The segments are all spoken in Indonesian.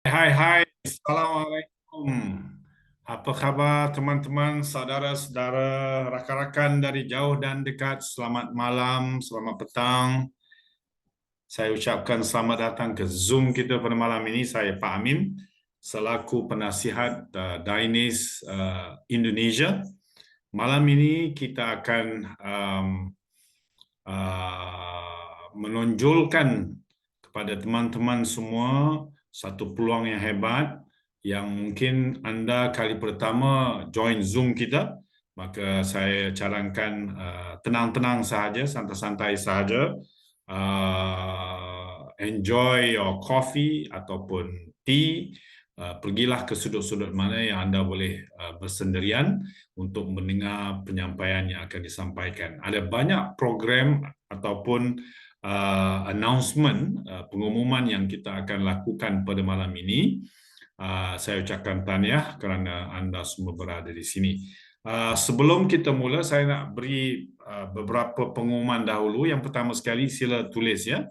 Hai, Assalamualaikum. Apa khabar teman-teman, saudara-saudara, rakan-rakan dari jauh dan dekat? Selamat malam, selamat petang. Saya ucapkan selamat datang ke Zoom kita pada malam ini. Saya Pak Amin, selaku penasihat Dainis Indonesia. Malam ini kita akan menonjolkan kepada teman-teman semua satu peluang yang hebat yang mungkin anda kali pertama join Zoom kita, maka saya carankan tenang-tenang sahaja, santai-santai sahaja, enjoy your coffee ataupun tea. Pergilah ke sudut-sudut mana yang anda boleh bersendirian untuk mendengar penyampaian yang akan disampaikan. Ada banyak program ataupun announcement, pengumuman yang kita akan lakukan pada malam ini. Saya ucapkan tahniah kerana anda semua berada di sini. Sebelum kita mula, saya nak beri beberapa pengumuman dahulu. Yang pertama sekali, sila tulis ya.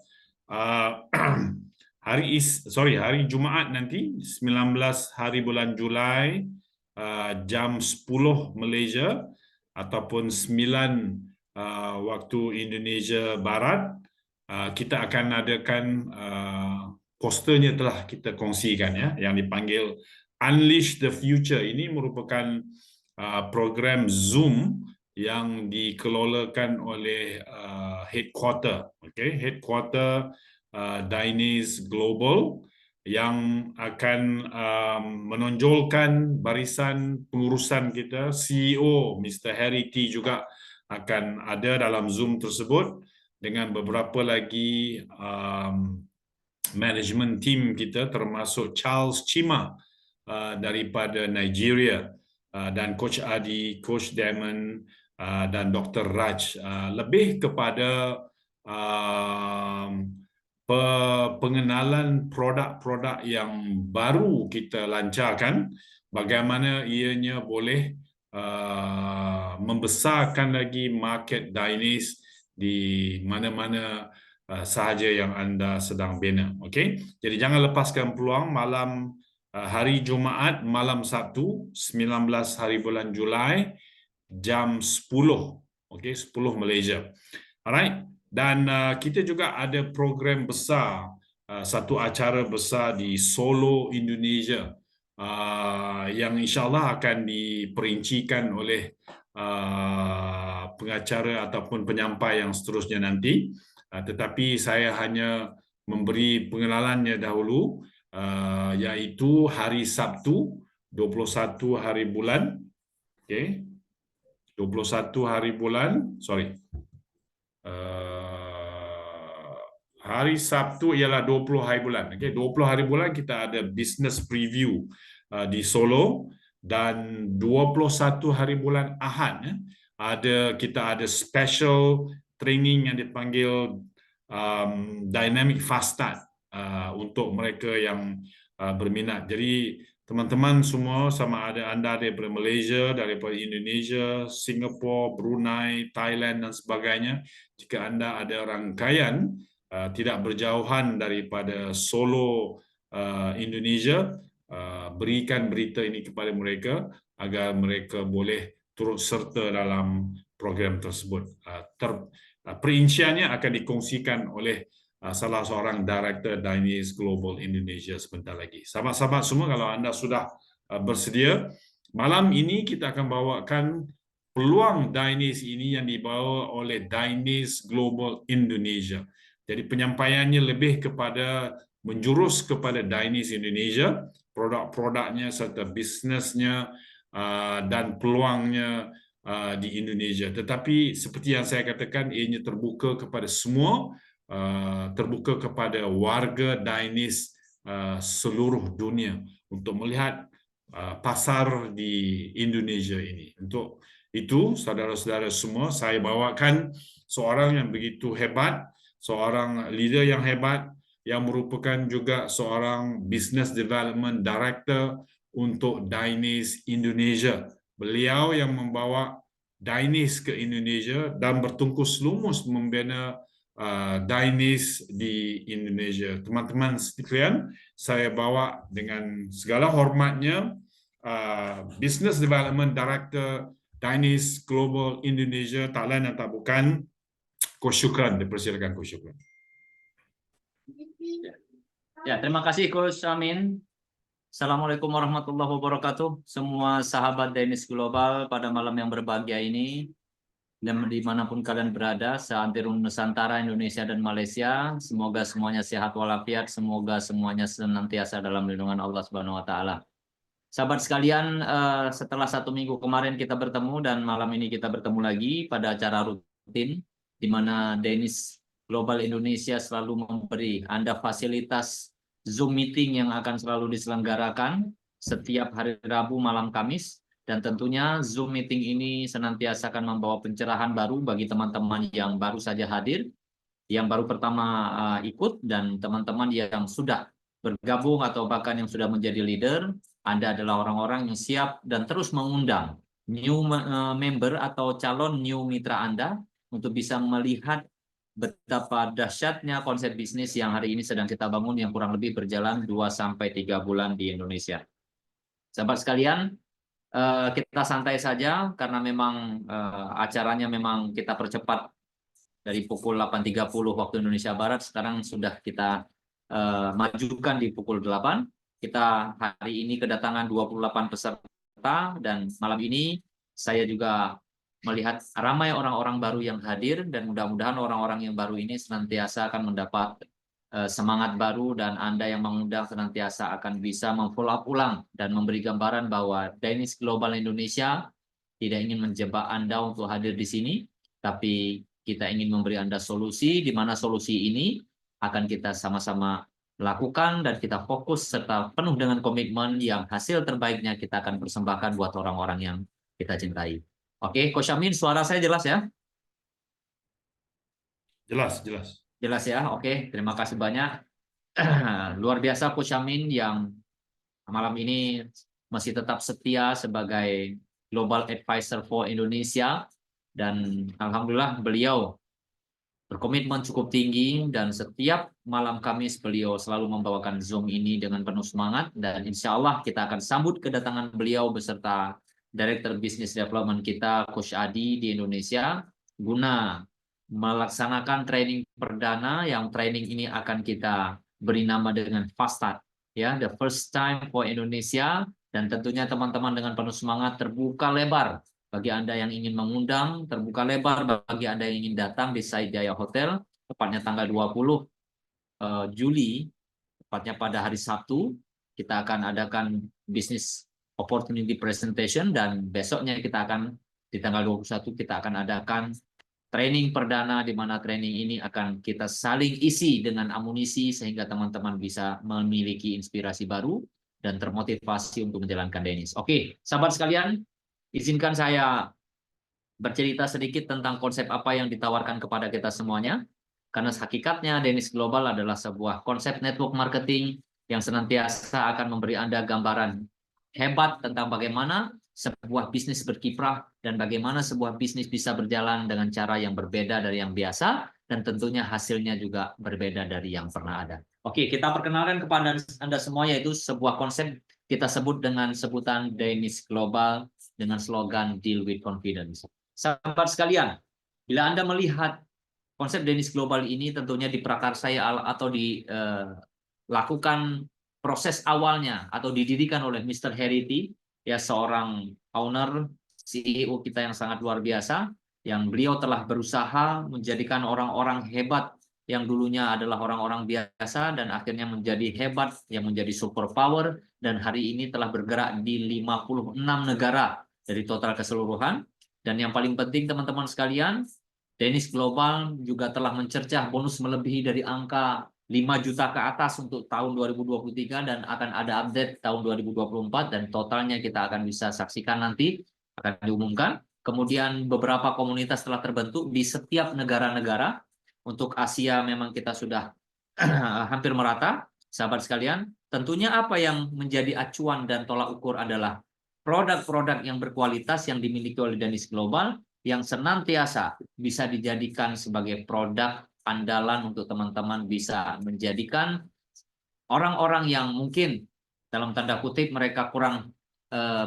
Hari Jumaat nanti 19 hari bulan Julai, jam 10 Malaysia ataupun 9 waktu Indonesia Barat, kita akan adakan posternya telah kita kongsikan ya, yang dipanggil Unleash the Future. Ini merupakan program Zoom yang dikelolakan oleh headquarter Dainis Global, yang akan menonjolkan barisan pengurusan kita. CEO Mr. Harry T juga akan ada dalam Zoom tersebut dengan beberapa lagi management team kita, termasuk Charles Chima daripada Nigeria, dan Coach Adi, Coach Damon, dan Dr. Raj. Lebih kepada pengenalan produk-produk yang baru kita lancarkan, bagaimana ianya boleh membesarkan lagi market Dainis di mana-mana sahaja yang anda sedang bina. Okey, jadi jangan lepaskan peluang. Malam hari Jumaat, malam Sabtu 19 hari bulan Julai, jam 10, okey, 10 Malaysia. Alright. Dan kita juga ada program besar, satu acara besar di Solo, Indonesia, yang insyaAllah akan diperincikan oleh pengacara ataupun penyampai yang seterusnya nanti. Tetapi saya hanya memberi pengenalannya dahulu, iaitu hari Sabtu 21 hari bulan, okey, 21 hari bulan, hari Sabtu ialah 20 hari bulan. Okay, 20 hari bulan kita ada business preview di Solo, dan 21 hari bulan Ahad kita ada special training yang dipanggil Dynamic Fast Start untuk mereka yang berminat. Jadi teman-teman semua, sama ada anda daripada Malaysia, daripada Indonesia, Singapura, Brunei, Thailand dan sebagainya, jika anda ada rangkaian tidak berjauhan daripada Solo, Indonesia, berikan berita ini kepada mereka agar mereka boleh turut serta dalam program tersebut. Perinciannya akan dikongsikan oleh salah seorang Director Dainis Global Indonesia sebentar lagi. Sahabat-sahabat semua, kalau anda sudah bersedia, malam ini kita akan bawakan peluang Dainis ini yang dibawa oleh Dainis Global Indonesia. Jadi penyampaiannya lebih kepada menjurus kepada Dainis Indonesia, produk-produknya serta bisnesnya dan peluangnya di Indonesia. Tetapi seperti yang saya katakan, ianya terbuka kepada semua, terbuka kepada warga Dainis seluruh dunia untuk melihat pasar di Indonesia ini. Untuk itu, saudara-saudara semua, saya bawakan seorang yang begitu hebat, seorang leader yang hebat, yang merupakan juga seorang Business Development Director untuk Dainis Indonesia. Beliau yang membawa Dainis ke Indonesia dan bertungkus lumus membina Dainis di Indonesia. Teman-teman sekalian, saya bawa dengan segala hormatnya Business Development Director Dainis Global Indonesia, tak lain dan tak bukan Coach Syukran. Dipersilakan Coach Syukran. Ya, terima kasih Coach Amin. Assalamualaikum warahmatullahi wabarakatuh. Semua sahabat Dainis Global pada malam yang berbahagia ini, dan dimanapun kalian berada, seantero Nusantara, Indonesia, dan Malaysia, semoga semuanya sehat walafiat, semoga semuanya senantiasa dalam lindungan Allah Subhanahu Wa Taala. Sahabat sekalian, setelah 1 minggu kemarin kita bertemu dan malam ini kita bertemu lagi pada acara rutin, di mana Dainis Global Indonesia selalu memberi Anda fasilitas Zoom meeting yang akan selalu diselenggarakan setiap hari Rabu malam Kamis. Dan tentunya Zoom meeting ini senantiasa akan membawa pencerahan baru bagi teman-teman yang baru saja hadir, yang baru pertama ikut, dan teman-teman yang sudah bergabung atau bahkan yang sudah menjadi leader. Anda adalah orang-orang yang siap dan terus mengundang new member atau calon new mitra Anda untuk bisa melihat betapa dahsyatnya konsep bisnis yang hari ini sedang kita bangun yang kurang lebih berjalan 2-3 bulan di Indonesia. Sahabat sekalian, kita santai saja karena memang acaranya memang kita percepat dari pukul 8.30 waktu Indonesia Barat, sekarang sudah kita majukan di pukul 8. Kita hari ini kedatangan 28 peserta dan malam ini saya juga melihat ramai orang-orang baru yang hadir dan mudah-mudahan orang-orang yang baru ini senantiasa akan mendapat semangat baru dan Anda yang mengundang senantiasa akan bisa memfollow up ulang dan memberi gambaran bahwa Dainis Global Indonesia tidak ingin menjebak Anda untuk hadir di sini, tapi kita ingin memberi Anda solusi di mana solusi ini akan kita sama-sama lakukan dan kita fokus serta penuh dengan komitmen yang hasil terbaiknya kita akan persembahkan buat orang-orang yang kita cintai. Oke, Coach Amin, suara saya jelas ya? Jelas, jelas. Jelas ya, oke. Terima kasih banyak. Luar biasa Coach Amin yang malam ini masih tetap setia sebagai Global Advisor for Indonesia. Dan alhamdulillah beliau berkomitmen cukup tinggi dan setiap malam Kamis beliau selalu membawakan Zoom ini dengan penuh semangat. Dan insya Allah kita akan sambut kedatangan beliau beserta Director Business Development kita, Coach Adi di Indonesia, guna melaksanakan training perdana yang training ini akan kita beri nama dengan Fast Start, ya, the first time for Indonesia. Dan tentunya teman-teman dengan penuh semangat terbuka lebar bagi Anda yang ingin mengundang, terbuka lebar bagi Anda yang ingin datang di Said Jaya Hotel, tepatnya tanggal 20 Juli, tepatnya pada hari Sabtu, kita akan adakan business opportunity presentation dan besoknya kita akan di tanggal 21 kita akan adakan training perdana di mana training ini akan kita saling isi dengan amunisi sehingga teman-teman bisa memiliki inspirasi baru dan termotivasi untuk menjalankan Dainis. Oke, sahabat sekalian, izinkan saya bercerita sedikit tentang konsep apa yang ditawarkan kepada kita semuanya. Karena hakikatnya Dainis Global adalah sebuah konsep network marketing yang senantiasa akan memberi Anda gambaran hebat tentang bagaimana sebuah bisnis berkiprah dan bagaimana sebuah bisnis bisa berjalan dengan cara yang berbeda dari yang biasa dan tentunya hasilnya juga berbeda dari yang pernah ada. Oke, kita perkenalkan kepada Anda semua yaitu sebuah konsep kita sebut dengan sebutan Dainis Global dengan slogan Deal with Confidence. Sahabat sekalian, bila Anda melihat konsep Dainis Global ini tentunya diprakarsai atau dilakukan proses awalnya atau didirikan oleh Mr. Harity, ya, seorang owner, CEO kita yang sangat luar biasa, yang beliau telah berusaha menjadikan orang-orang hebat yang dulunya adalah orang-orang biasa dan akhirnya menjadi hebat, yang menjadi superpower, dan hari ini telah bergerak di 56 negara dari total keseluruhan. Dan yang paling penting teman-teman sekalian, Dainis Global juga telah mencercah bonus melebihi dari angka 5 juta ke atas untuk tahun 2023 dan akan ada update tahun 2024 dan totalnya kita akan bisa saksikan nanti, akan diumumkan. Kemudian beberapa komunitas telah terbentuk di setiap negara-negara. Untuk Asia memang kita sudah hampir merata, sahabat sekalian. Tentunya apa yang menjadi acuan dan tolak ukur adalah produk-produk yang berkualitas yang dimiliki oleh Dainis Global yang senantiasa bisa dijadikan sebagai produk andalan untuk teman-teman bisa menjadikan orang-orang yang mungkin dalam tanda kutip mereka kurang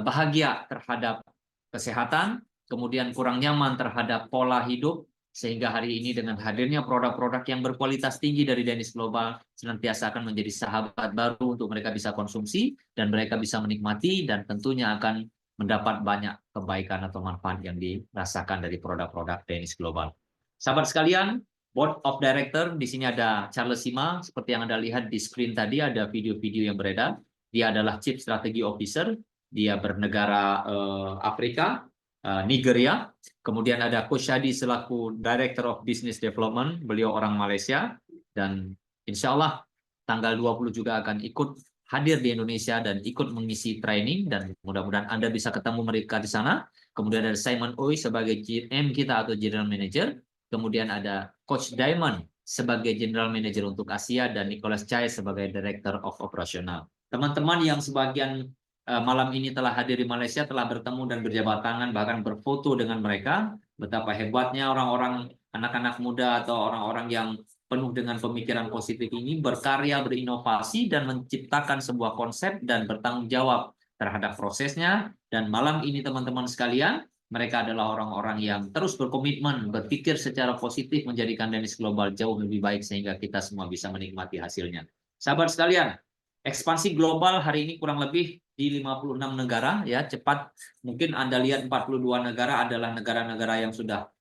bahagia terhadap kesehatan, kemudian kurang nyaman terhadap pola hidup, sehingga hari ini dengan hadirnya produk-produk yang berkualitas tinggi dari Danish Global senantiasa akan menjadi sahabat baru untuk mereka bisa konsumsi dan mereka bisa menikmati dan tentunya akan mendapat banyak kebaikan atau manfaat yang dirasakan dari produk-produk Danish Global. Sahabat sekalian, Board of Director, di sini ada Charles Sima, seperti yang Anda lihat di screen tadi ada video-video yang beredar. Dia adalah Chief Strategy Officer, dia bernegara Afrika, Nigeria. Kemudian ada Coach Shadi selaku Director of Business Development, beliau orang Malaysia. Dan insya Allah tanggal 20 juga akan ikut hadir di Indonesia dan ikut mengisi training, dan mudah-mudahan Anda bisa ketemu mereka di sana. Kemudian ada Simon Oi sebagai GM kita atau General Manager. Kemudian ada Coach Diamond sebagai General Manager untuk Asia dan Nicholas Chai sebagai Director of Operational. Teman-teman yang sebagian malam ini telah hadir di Malaysia telah bertemu dan berjabat tangan bahkan berfoto dengan mereka. Betapa hebatnya orang-orang anak-anak muda atau orang-orang yang penuh dengan pemikiran positif ini berkarya, berinovasi dan menciptakan sebuah konsep dan bertanggung jawab terhadap prosesnya. Dan malam ini teman-teman sekalian, mereka adalah orang-orang yang terus berkomitmen, berpikir secara positif menjadikan Danish Global jauh lebih baik sehingga kita semua bisa menikmati hasilnya. Sahabat sekalian, ekspansi global hari ini kurang lebih di 56 negara ya, cepat. Mungkin Anda lihat 42 negara adalah negara-negara yang sudah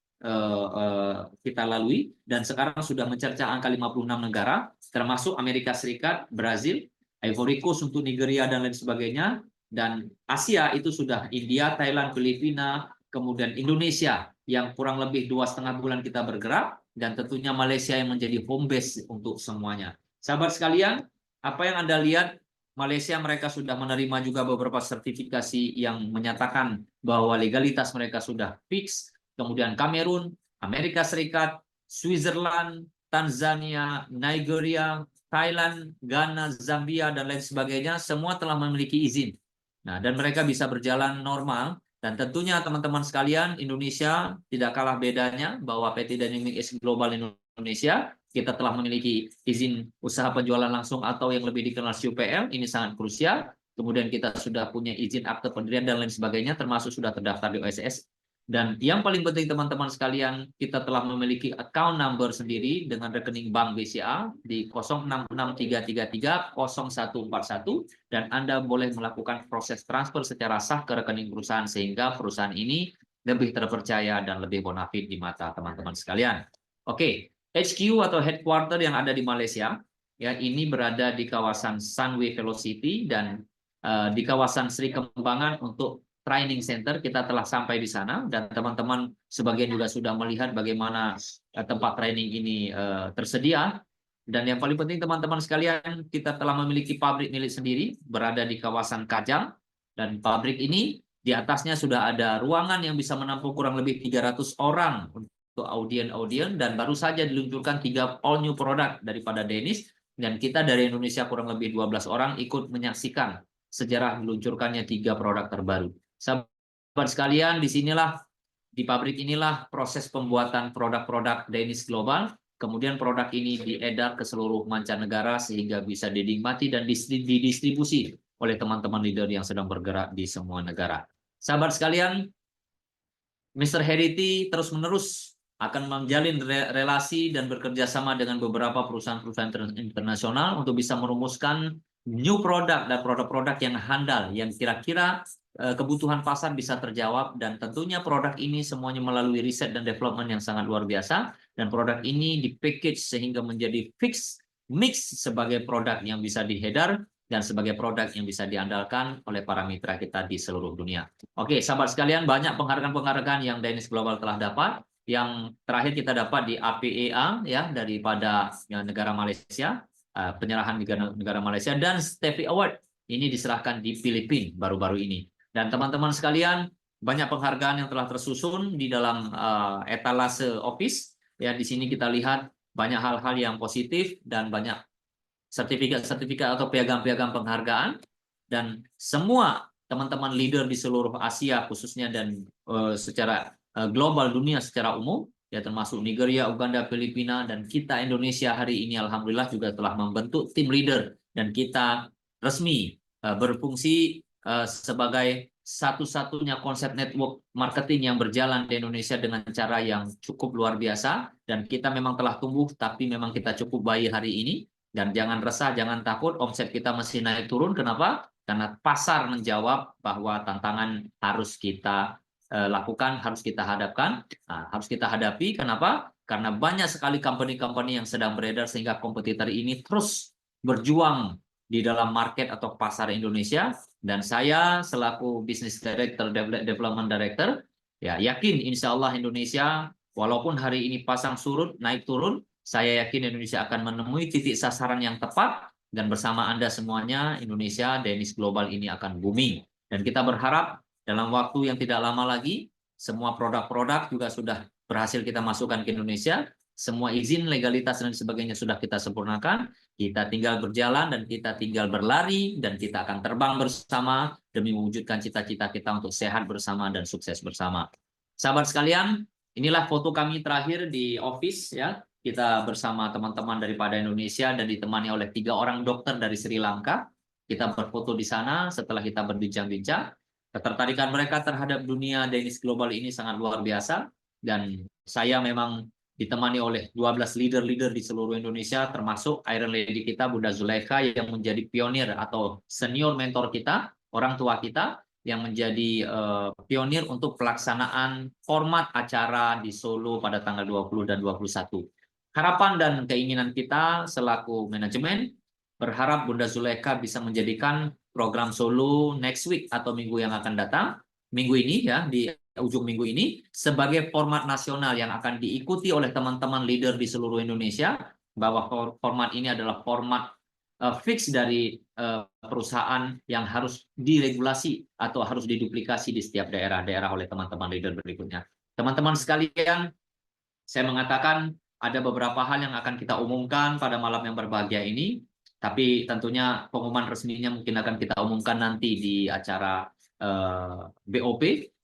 kita lalui dan sekarang sudah mencerca angka 56 negara, termasuk Amerika Serikat, Brazil, Ivory Coast untuk Nigeria dan lain sebagainya. Dan Asia itu sudah India, Thailand, Filipina, kemudian Indonesia yang kurang lebih 2,5 bulan kita bergerak, dan tentunya Malaysia yang menjadi home base untuk semuanya. Sahabat sekalian, apa yang Anda lihat, Malaysia mereka sudah menerima juga beberapa sertifikasi yang menyatakan bahwa legalitas mereka sudah fix. Kemudian Kamerun, Amerika Serikat, Switzerland, Tanzania, Nigeria, Thailand, Ghana, Zambia, dan lain sebagainya, semua telah memiliki izin. Nah, dan mereka bisa berjalan normal. Dan tentunya teman-teman sekalian, Indonesia tidak kalah bedanya bahwa PT Dynamics Global Indonesia, kita telah memiliki izin usaha penjualan langsung atau yang lebih dikenal UPL, ini sangat krusial. Kemudian kita sudah punya izin akte pendirian dan lain sebagainya, termasuk sudah terdaftar di OSS. Dan yang paling penting teman-teman sekalian, kita telah memiliki account number sendiri dengan rekening bank BCA di 0663330141, dan Anda boleh melakukan proses transfer secara sah ke rekening perusahaan sehingga perusahaan ini lebih terpercaya dan lebih bonafit di mata teman-teman sekalian. Oke, HQ atau headquarter yang ada di Malaysia ya, ini berada di kawasan Sunway Velocity dan di kawasan Sri Kembangan untuk training center. Kita telah sampai di sana dan teman-teman sebagian juga sudah melihat bagaimana tempat training ini tersedia. Dan yang paling penting teman-teman sekalian, kita telah memiliki pabrik milik sendiri berada di kawasan Kajang, dan pabrik ini di atasnya sudah ada ruangan yang bisa menampung kurang lebih 300 orang untuk audien-audien, dan baru saja diluncurkan 3 all new produk daripada Danish, dan kita dari Indonesia kurang lebih 12 orang ikut menyaksikan sejarah diluncurkannya 3 produk terbaru. Sahabat sekalian, di pabrik inilah proses pembuatan produk-produk Danish Global. Kemudian produk ini diedar ke seluruh mancanegara sehingga bisa dinikmati dan didistribusi oleh teman-teman leader yang sedang bergerak di semua negara. Sahabat sekalian, Mr. Heritage terus-menerus akan menjalin relasi dan bekerja sama dengan beberapa perusahaan-perusahaan internasional untuk bisa merumuskan new product dan produk-produk yang handal, yang kira-kira kebutuhan pasar bisa terjawab, dan tentunya produk ini semuanya melalui riset dan development yang sangat luar biasa, dan produk ini dipackage sehingga menjadi mix sebagai produk yang bisa dihedar dan sebagai produk yang bisa diandalkan oleh para mitra kita di seluruh dunia. Oke, sahabat sekalian, banyak penghargaan-penghargaan yang Danish Global telah dapat. Yang terakhir kita dapat di APEA ya, daripada negara Malaysia, penyerahan negara Malaysia, dan Steffi Award ini diserahkan di Filipina baru-baru ini. Dan teman-teman sekalian, banyak penghargaan yang telah tersusun di dalam etalase office ya. Di sini kita lihat banyak hal-hal yang positif dan banyak sertifikat-sertifikat atau piagam-piagam penghargaan, dan semua teman-teman leader di seluruh Asia khususnya dan secara global dunia secara umum ya termasuk Nigeria, Uganda, Filipina, dan kita Indonesia hari ini alhamdulillah juga telah membentuk tim leader dan kita resmi berfungsi sebagai satu-satunya konsep network marketing yang berjalan di Indonesia dengan cara yang cukup luar biasa, dan kita memang telah tumbuh tapi memang kita cukup baik hari ini. Dan jangan resah, jangan takut, omset kita masih naik turun. Kenapa? Karena pasar menjawab bahwa tantangan harus kita lakukan, harus kita hadapkan, harus kita hadapi. Kenapa? Karena banyak sekali company-company yang sedang beredar sehingga kompetitor ini terus berjuang di dalam market atau pasar Indonesia. Dan saya selaku Business Director, Development Director, ya yakin insya Allah Indonesia walaupun hari ini pasang surut, naik turun, saya yakin Indonesia akan menemui titik sasaran yang tepat, dan bersama Anda semuanya Indonesia, Danish Global ini akan booming. Dan kita berharap dalam waktu yang tidak lama lagi, semua produk-produk juga sudah berhasil kita masukkan ke Indonesia, semua izin, legalitas, dan sebagainya sudah kita sempurnakan, kita tinggal berjalan dan kita tinggal berlari, dan kita akan terbang bersama demi mewujudkan cita-cita kita untuk sehat bersama dan sukses bersama. Sahabat sekalian, inilah foto kami terakhir di office ya. Kita bersama teman-teman daripada Indonesia dan ditemani oleh 3 orang dokter dari Sri Lanka. Kita berfoto di sana setelah kita berbincang-bincang. Ketertarikan mereka terhadap dunia Danish Global ini sangat luar biasa, dan saya memang ditemani oleh 12 leader-leader di seluruh Indonesia, termasuk Iron Lady kita Bunda Zulaikha yang menjadi pionir atau senior mentor kita, orang tua kita yang menjadi pionir untuk pelaksanaan format acara di Solo pada tanggal 20 dan 21. Harapan dan keinginan kita selaku manajemen berharap Bunda Zulaikha bisa menjadikan program Solo next week atau minggu yang akan datang, minggu ini ya, di ujung minggu ini, sebagai format nasional yang akan diikuti oleh teman-teman leader di seluruh Indonesia, bahwa format ini adalah format fix dari perusahaan yang harus diregulasi atau harus diduplikasi di setiap daerah-daerah oleh teman-teman leader berikutnya. Teman-teman sekalian, saya mengatakan ada beberapa hal yang akan kita umumkan pada malam yang berbahagia ini, tapi tentunya pengumuman resminya mungkin akan kita umumkan nanti di acara BOP.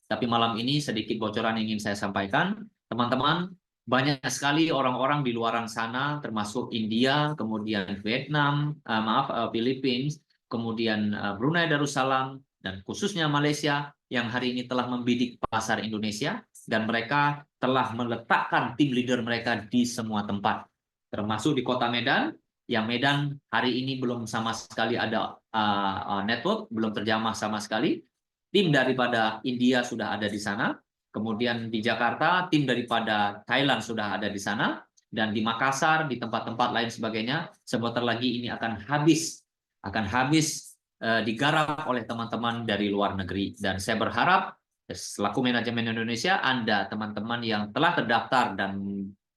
Tapi malam ini sedikit bocoran yang ingin saya sampaikan, teman-teman, banyak sekali orang-orang di luar sana, termasuk India, kemudian Vietnam, Philippines, kemudian Brunei Darussalam, dan khususnya Malaysia, yang hari ini telah membidik pasar Indonesia, dan mereka telah meletakkan tim leader mereka di semua tempat, termasuk di kota Medan, yang Medan hari ini belum sama sekali ada network, belum terjamah sama sekali. Tim daripada India sudah ada di sana, kemudian di Jakarta tim daripada Thailand sudah ada di sana, dan di Makassar, di tempat-tempat lain sebagainya, sebentar lagi ini akan habis digarap oleh teman-teman dari luar negeri. Dan saya berharap selaku manajemen Indonesia, Anda teman-teman yang telah terdaftar dan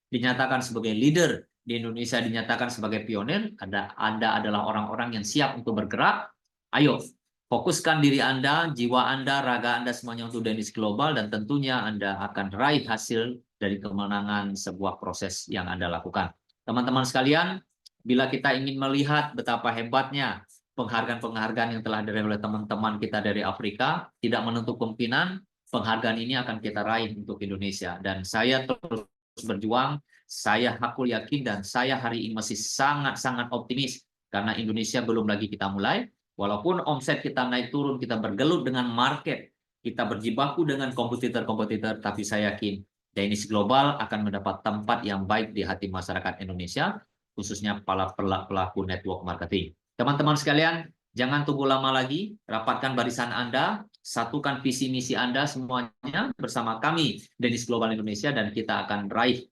dinyatakan sebagai leader di Indonesia, dinyatakan sebagai pionir, Anda adalah orang-orang yang siap untuk bergerak. Ayo, fokuskan diri Anda, jiwa Anda, raga Anda semuanya untuk Danish Global, dan tentunya Anda akan raih hasil dari kemenangan sebuah proses yang Anda lakukan. Teman-teman sekalian, bila kita ingin melihat betapa hebatnya penghargaan-penghargaan yang telah diraih oleh teman-teman kita dari Afrika, tidak menutup kemungkinan penghargaan ini akan kita raih untuk Indonesia. Dan saya terus berjuang, saya hakul yakin, dan saya hari ini masih sangat-sangat optimis, karena Indonesia belum lagi kita mulai. Walaupun omset kita naik turun, kita bergelut dengan market, kita berjibaku dengan kompetitor-kompetitor, tapi saya yakin Danish Global akan mendapat tempat yang baik di hati masyarakat Indonesia, khususnya para pelaku network marketing. Teman-teman sekalian, jangan tunggu lama lagi, rapatkan barisan Anda, satukan visi misi Anda semuanya bersama kami Danish Global Indonesia, dan kita akan raih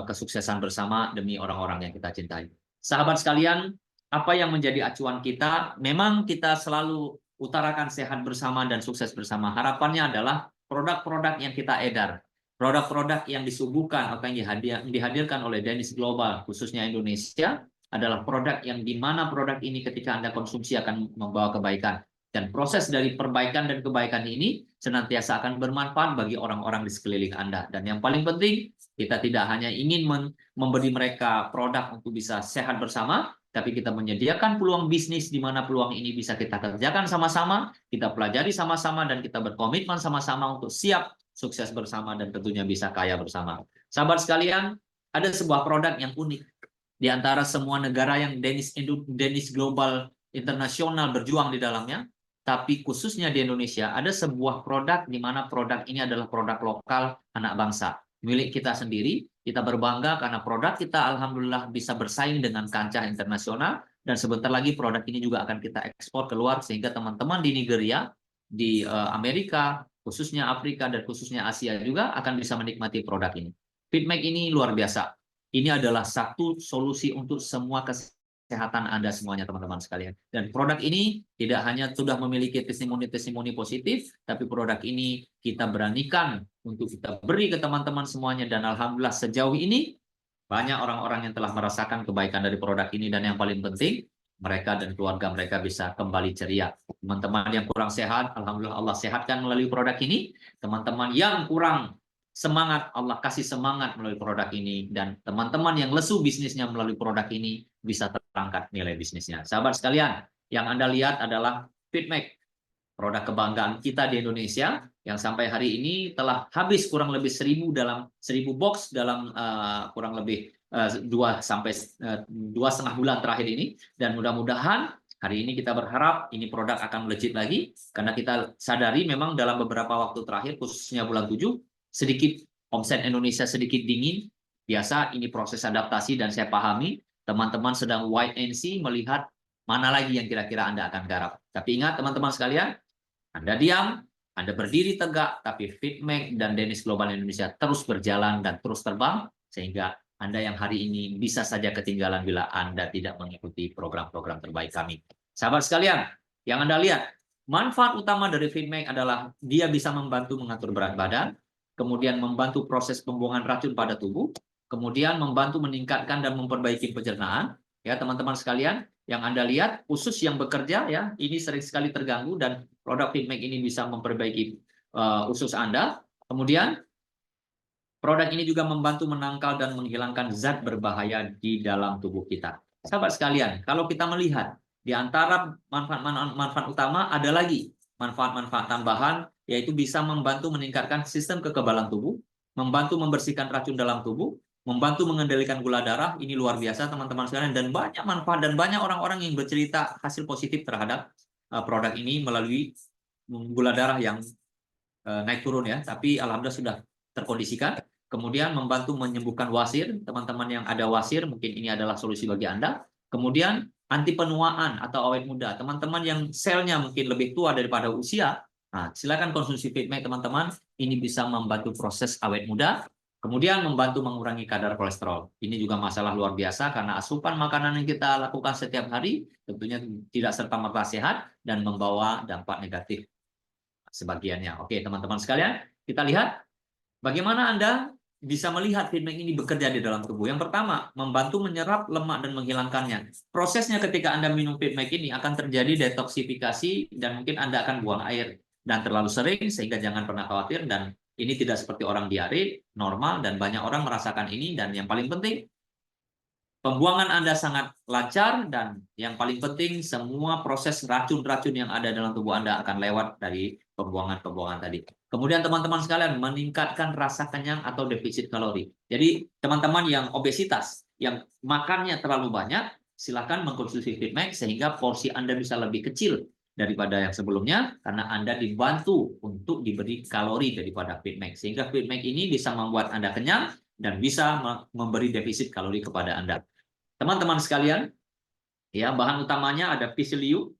kesuksesan bersama demi orang-orang yang kita cintai. Sahabat sekalian, apa yang menjadi acuan kita? Memang kita selalu utarakan sehat bersama dan sukses bersama. Harapannya adalah produk-produk yang kita edar, produk-produk yang disuguhkan atau yang dihadirkan oleh Danish Global, khususnya Indonesia, adalah produk yang dimana produk ini ketika Anda konsumsi akan membawa kebaikan. Dan proses dari perbaikan dan kebaikan ini senantiasa akan bermanfaat bagi orang-orang di sekeliling Anda. Dan yang paling penting, kita tidak hanya ingin memberi mereka produk untuk bisa sehat bersama, tapi kita menyediakan peluang bisnis di mana peluang ini bisa kita kerjakan sama-sama, kita pelajari sama-sama, dan kita berkomitmen sama-sama untuk siap sukses bersama, dan tentunya bisa kaya bersama. Sahabat sekalian, ada sebuah produk yang unik di antara semua negara yang Danish Global Internasional berjuang di dalamnya, tapi khususnya di Indonesia ada sebuah produk di mana produk ini adalah produk lokal anak bangsa, milik kita sendiri. Kita berbangga karena produk kita alhamdulillah bisa bersaing dengan kancah internasional, dan sebentar lagi produk ini juga akan kita ekspor keluar sehingga teman-teman di Nigeria, di Amerika, khususnya Afrika dan khususnya Asia juga akan bisa menikmati produk ini. Feedmack ini luar biasa. Ini adalah satu solusi untuk semua kesehatan Anda semuanya, teman-teman sekalian. Dan produk ini tidak hanya sudah memiliki testimoni-testimoni positif, tapi produk ini kita beranikan untuk kita beri ke teman-teman semuanya. Dan alhamdulillah sejauh ini banyak orang-orang yang telah merasakan kebaikan dari produk ini, dan yang paling penting mereka dan keluarga mereka bisa kembali ceria. Teman-teman yang kurang sehat, alhamdulillah Allah sehatkan melalui produk ini. Teman-teman yang kurang semangat, Allah kasih semangat melalui produk ini, dan teman-teman yang lesu bisnisnya melalui produk ini bisa terangkat nilai bisnisnya. Sahabat sekalian, yang Anda lihat adalah Feedmack, produk kebanggaan kita di Indonesia, yang sampai hari ini telah habis kurang lebih 1000 box dalam kurang lebih 2,5 bulan terakhir ini. Dan mudah-mudahan hari ini kita berharap ini produk akan melejit lagi, karena kita sadari memang dalam beberapa waktu terakhir, khususnya bulan 7, sedikit omset Indonesia sedikit dingin. Biasa ini proses adaptasi, dan saya pahami teman-teman sedang wait and see melihat mana lagi yang kira-kira Anda akan garap. Tapi ingat teman-teman sekalian, Anda diam, Anda berdiri tegak, tapi Feedmack dan Danish Global Indonesia terus berjalan dan terus terbang, sehingga Anda yang hari ini bisa saja ketinggalan bila Anda tidak mengikuti program-program terbaik kami. Sahabat sekalian, yang Anda lihat, manfaat utama dari Feedmack adalah dia bisa membantu mengatur berat badan, kemudian membantu proses pembuangan racun pada tubuh, kemudian membantu meningkatkan dan memperbaiki pencernaan. Ya teman-teman sekalian, yang Anda lihat usus yang bekerja ya ini sering sekali terganggu, dan produk Feedmack ini bisa memperbaiki usus Anda. Kemudian produk ini juga membantu menangkal dan menghilangkan zat berbahaya di dalam tubuh kita. Sahabat sekalian, kalau kita melihat di antara manfaat utama ada lagi manfaat-manfaat tambahan, yaitu bisa membantu meningkatkan sistem kekebalan tubuh, membantu membersihkan racun dalam tubuh, membantu mengendalikan gula darah. Ini luar biasa teman-teman sekalian, dan banyak manfaat, dan banyak orang-orang yang bercerita hasil positif terhadap produk ini melalui gula darah yang naik turun ya, tapi alhamdulillah sudah terkondisikan. Kemudian membantu menyembuhkan wasir, teman-teman yang ada wasir mungkin ini adalah solusi bagi Anda. Kemudian anti penuaan atau awet muda, teman-teman yang selnya mungkin lebih tua daripada usia, nah, silakan konsumsi Feedmack teman-teman, ini bisa membantu proses awet muda. Kemudian membantu mengurangi kadar kolesterol. Ini juga masalah luar biasa karena asupan makanan yang kita lakukan setiap hari tentunya tidak serta-merta sehat dan membawa dampak negatif sebagiannya. Oke, teman-teman sekalian, kita lihat bagaimana Anda bisa melihat Feedmack ini bekerja di dalam tubuh. Yang pertama, membantu menyerap lemak dan menghilangkannya. Prosesnya ketika Anda minum Feedmack ini akan terjadi detoksifikasi, dan mungkin Anda akan buang air dan terlalu sering, sehingga jangan pernah khawatir, dan ini tidak seperti orang diare, normal, dan banyak orang merasakan ini. Dan yang paling penting, pembuangan Anda sangat lancar, dan yang paling penting semua proses racun-racun yang ada dalam tubuh Anda akan lewat dari pembuangan-pembuangan tadi. Kemudian teman-teman sekalian, meningkatkan rasa kenyang atau defisit kalori. Jadi teman-teman yang obesitas, yang makannya terlalu banyak, silakan mengkonsumsi Feedmack sehingga porsi Anda bisa lebih kecil daripada yang sebelumnya, karena Anda dibantu untuk diberi kalori daripada Feedmack. Sehingga Feedmack ini bisa membuat Anda kenyang dan bisa memberi defisit kalori kepada Anda. Teman-teman sekalian, ya bahan utamanya ada pisiliu,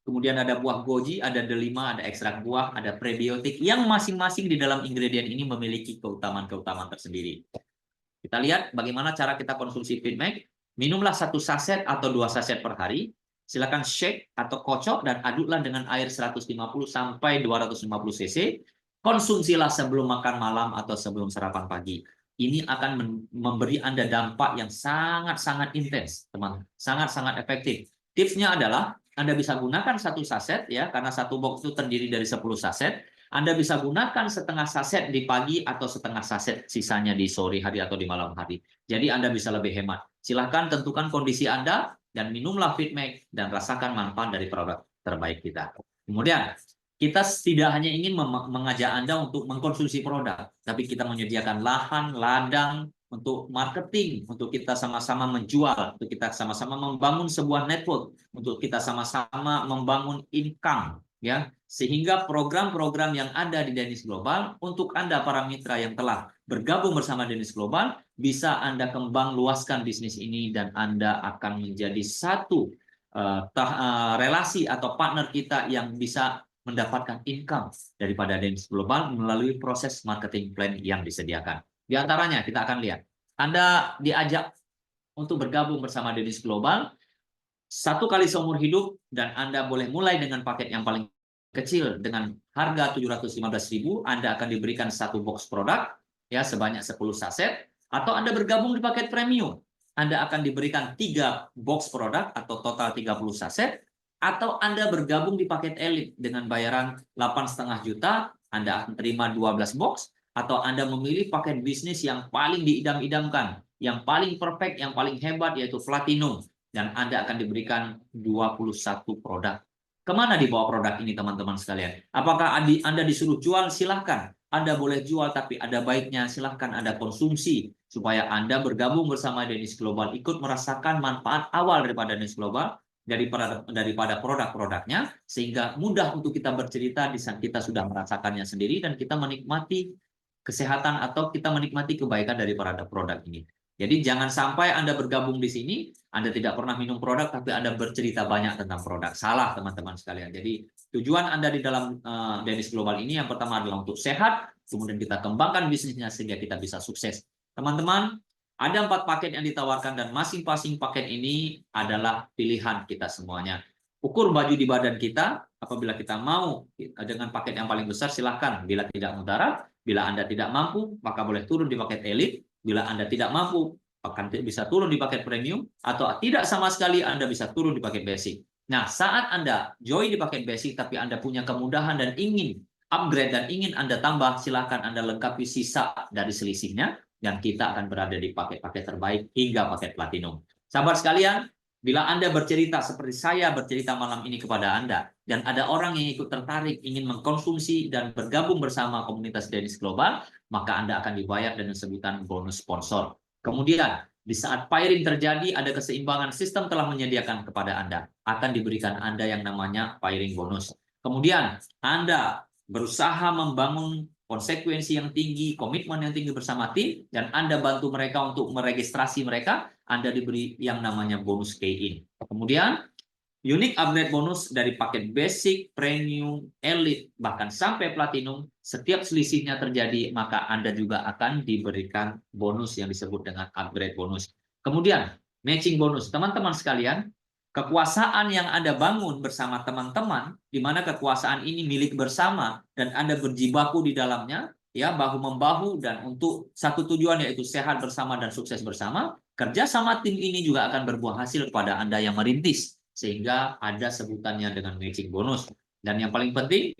kemudian ada buah goji, ada delima, ada ekstrak buah, ada prebiotik, yang masing-masing di dalam ingredient ini memiliki keutamaan-keutamaan tersendiri. Kita lihat bagaimana cara kita konsumsi Feedmack. Minumlah 1 saset atau 2 saset per hari. Silakan shake atau kocok dan aduklah dengan air 150 sampai 250 cc. Konsumsilah sebelum makan malam atau sebelum sarapan pagi. Ini akan memberi Anda dampak yang sangat-sangat intens, teman. Sangat-sangat efektif. Tipsnya adalah Anda bisa gunakan 1 saset ya, karena 1 box itu terdiri dari 10 saset. Anda bisa gunakan setengah saset di pagi atau setengah saset sisanya di sore hari atau di malam hari. Jadi Anda bisa lebih hemat. Silahkan tentukan kondisi Anda dan minumlah Feedmack dan rasakan manfaat dari produk terbaik kita. Kemudian kita tidak hanya ingin mengajak Anda untuk mengkonsumsi produk, tapi kita menyediakan lahan, ladang, untuk marketing, untuk kita sama-sama menjual, untuk kita sama-sama membangun sebuah network, untuk kita sama-sama membangun income, ya. Sehingga program-program yang ada di Dennis Global, untuk Anda para mitra yang telah bergabung bersama Dennis Global, bisa Anda kembang luaskan bisnis ini dan Anda akan menjadi satu relasi atau partner kita yang bisa mendapatkan income daripada Dennis Global melalui proses marketing plan yang disediakan. Di antaranya kita akan lihat, Anda diajak untuk bergabung bersama Dennis Global 1 kali seumur hidup dan Anda boleh mulai dengan paket yang paling kecil dengan harga 715.000, Anda akan diberikan 1 box produk ya sebanyak 10 saset, atau Anda bergabung di paket premium, Anda akan diberikan 3 box produk atau total 30 saset, atau Anda bergabung di paket elit dengan bayaran 8,5 juta, Anda akan terima 12 box, atau Anda memilih paket bisnis yang paling diidam-idamkan, yang paling perfect, yang paling hebat, yaitu platinum, dan Anda akan diberikan 21 produk. Kemana dibawa produk ini teman-teman sekalian? Apakah Anda disuruh jual? Silahkan. Anda boleh jual, tapi ada baiknya silahkan Anda konsumsi, supaya Anda bergabung bersama Dennis Global, ikut merasakan manfaat awal daripada Dennis Global, daripada produk-produknya, sehingga mudah untuk kita bercerita di saat kita sudah merasakannya sendiri dan kita menikmati kesehatan atau kita menikmati kebaikan daripada produk ini. Jadi jangan sampai Anda bergabung di sini, Anda tidak pernah minum produk, tapi Anda bercerita banyak tentang produk. Salah teman-teman sekalian. Jadi tujuan Anda di dalam Dennis Global ini yang pertama adalah untuk sehat, kemudian kita kembangkan bisnisnya sehingga kita bisa sukses. Teman-teman, ada 4 paket yang ditawarkan dan masing-masing paket ini adalah pilihan kita semuanya. Ukur baju di badan kita, apabila kita mau dengan paket yang paling besar silahkan. Bila tidak mudarat, bila Anda tidak mampu, maka boleh turun di paket elit. Bila Anda tidak mampu, akan bisa turun di paket premium, atau tidak sama sekali Anda bisa turun di paket basic. Nah, saat Anda join di paket basic tapi Anda punya kemudahan dan ingin upgrade dan ingin Anda tambah, silahkan Anda lengkapi sisa dari selisihnya, dan kita akan berada di paket-paket terbaik hingga paket platinum. Sahabat sekalian, bila Anda bercerita seperti saya bercerita malam ini kepada Anda, dan ada orang yang ikut tertarik ingin mengkonsumsi dan bergabung bersama komunitas Dennis Global, maka Anda akan dibayar dengan sebutan bonus sponsor. Kemudian, di saat pairing terjadi, ada keseimbangan, sistem telah menyediakan kepada Anda, akan diberikan Anda yang namanya pairing bonus. Kemudian, Anda berusaha membangun konsekuensi yang tinggi, komitmen yang tinggi bersama tim, dan Anda bantu mereka untuk meregistrasi mereka, Anda diberi yang namanya bonus key-in. Kemudian, unique upgrade bonus dari paket basic, premium, elite, bahkan sampai platinum, setiap selisihnya terjadi, maka Anda juga akan diberikan bonus yang disebut dengan upgrade bonus. Kemudian, matching bonus. Teman-teman sekalian, kekuasaan yang Anda bangun bersama teman-teman, di mana kekuasaan ini milik bersama, dan Anda berjibaku di dalamnya, ya bahu-membahu, dan untuk satu tujuan yaitu sehat bersama dan sukses bersama, kerja sama tim ini juga akan berbuah hasil kepada Anda yang merintis, sehingga ada sebutannya dengan matching bonus. Dan yang paling penting,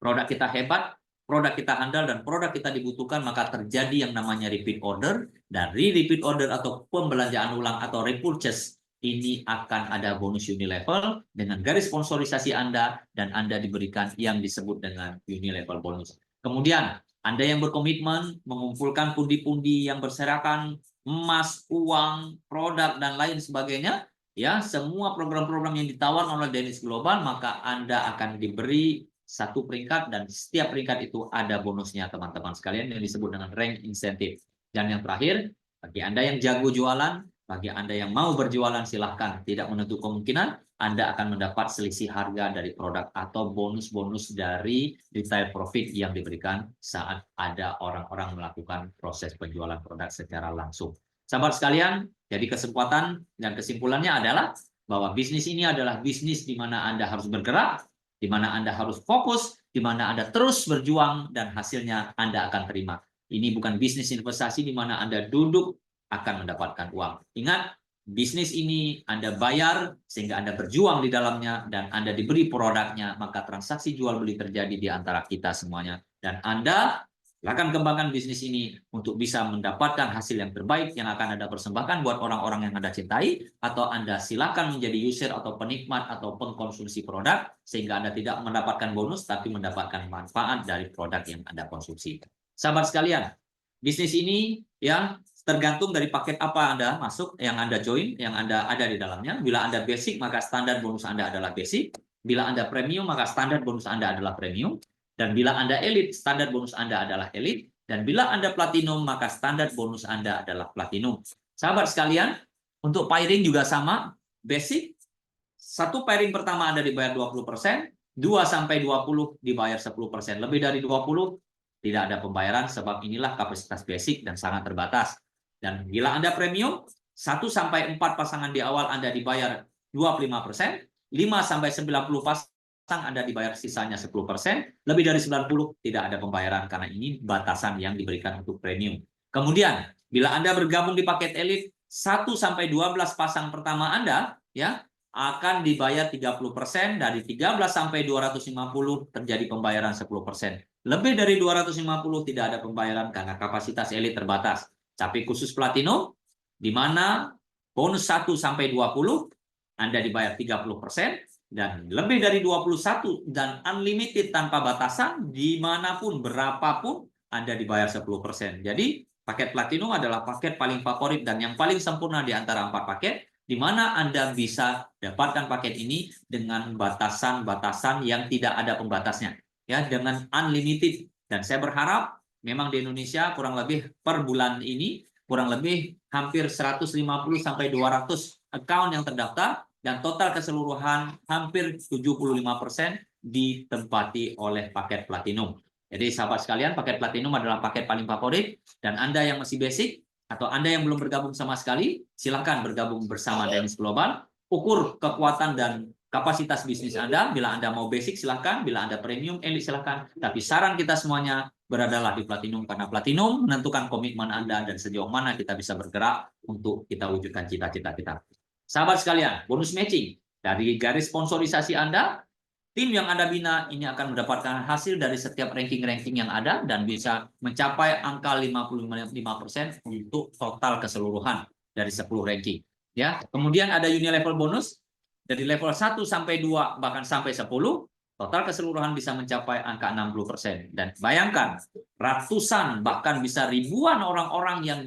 produk kita hebat, produk kita handal, dan produk kita dibutuhkan, maka terjadi yang namanya repeat order. Dari repeat order atau pembelanjaan ulang atau repurchase, ini akan ada bonus unilevel dengan garis sponsorisasi Anda, dan Anda diberikan yang disebut dengan unilevel bonus. Kemudian, Anda yang berkomitmen mengumpulkan pundi-pundi yang berserakan, emas, uang, produk, dan lain sebagainya, ya semua program-program yang ditawarkan oleh Dennis Global, maka Anda akan diberi 1 peringkat, dan setiap peringkat itu ada bonusnya teman-teman sekalian yang disebut dengan rank incentive. Dan yang terakhir, bagi Anda yang jago jualan, bagi Anda yang mau berjualan, silahkan. Tidak menutup kemungkinan Anda akan mendapat selisih harga dari produk atau bonus-bonus dari retail profit yang diberikan saat ada orang-orang melakukan proses penjualan produk secara langsung. Sahabat sekalian, jadi kesempatan dan kesimpulannya adalah bahwa bisnis ini adalah bisnis di mana Anda harus bergerak, di mana Anda harus fokus, di mana Anda terus berjuang, dan hasilnya Anda akan terima. Ini bukan bisnis investasi di mana Anda duduk akan mendapatkan uang. Ingat, bisnis ini Anda bayar sehingga Anda berjuang di dalamnya, dan Anda diberi produknya, maka transaksi jual beli terjadi di antara kita semuanya. Dan Anda Silakan kembangkan bisnis ini untuk bisa mendapatkan hasil yang terbaik yang akan Anda persembahkan buat orang-orang yang Anda cintai, atau Anda silakan menjadi user atau penikmat atau pengkonsumsi produk sehingga Anda tidak mendapatkan bonus tapi mendapatkan manfaat dari produk yang Anda konsumsi. Sahabat sekalian, bisnis ini ya tergantung dari paket apa Anda masuk, yang Anda join, yang Anda ada di dalamnya. Bila Anda basic, maka standar bonus Anda adalah basic. Bila Anda premium, maka standar bonus Anda adalah premium. Dan bila Anda elite, standar bonus Anda adalah elite. Dan bila Anda platinum, maka standar bonus Anda adalah platinum. Sahabat sekalian, untuk pairing juga sama, basic. Satu pairing pertama Anda dibayar 20%, 2-20 dibayar 10%. Lebih dari 20, tidak ada pembayaran sebab inilah kapasitas basic dan sangat terbatas. Dan bila Anda premium, 1-4 pasangan di awal Anda dibayar 25%, 5-90 pasang Anda dibayar sisanya 10%, lebih dari 90 tidak ada pembayaran karena ini batasan yang diberikan untuk premium. Kemudian, bila Anda bergabung di paket elite, 1-12 pasang pertama Anda ya akan dibayar 30%, dari 13-250 terjadi pembayaran 10%. Lebih dari 250 tidak ada pembayaran karena kapasitas elite terbatas. Tapi khusus platinum, di mana bonus 1-20 Anda dibayar 30%, dan lebih dari 21 dan unlimited tanpa batasan, dimanapun, berapapun, Anda dibayar 10%. Jadi, paket platinum adalah paket paling favorit dan yang paling sempurna di antara 4 paket, di mana Anda bisa dapatkan paket ini dengan batasan-batasan yang tidak ada pembatasnya, ya, dengan unlimited. Dan saya berharap memang di Indonesia kurang lebih per bulan ini kurang lebih hampir 150-200 account yang terdaftar, dan total keseluruhan hampir 75% ditempati oleh paket platinum. Jadi sahabat sekalian, paket platinum adalah paket paling favorit, dan Anda yang masih basic atau Anda yang belum bergabung sama sekali, silakan bergabung bersama Dynix Global. Ukur kekuatan dan kapasitas bisnis Anda. Bila Anda mau basic silakan, bila Anda premium elite silakan. Tapi saran kita semuanya beradalah di platinum, karena platinum menentukan komitmen Anda dan sejauh mana kita bisa bergerak untuk kita wujudkan cita-cita kita. Sahabat sekalian, bonus matching dari garis sponsorisasi Anda, tim yang Anda bina ini akan mendapatkan hasil dari setiap ranking-ranking yang ada dan bisa mencapai angka 55% untuk total keseluruhan dari 10 ranking. Ya, kemudian ada unilevel bonus dari level 1-2 bahkan sampai 10, total keseluruhan bisa mencapai angka 60%. Dan bayangkan, ratusan bahkan bisa ribuan orang-orang yang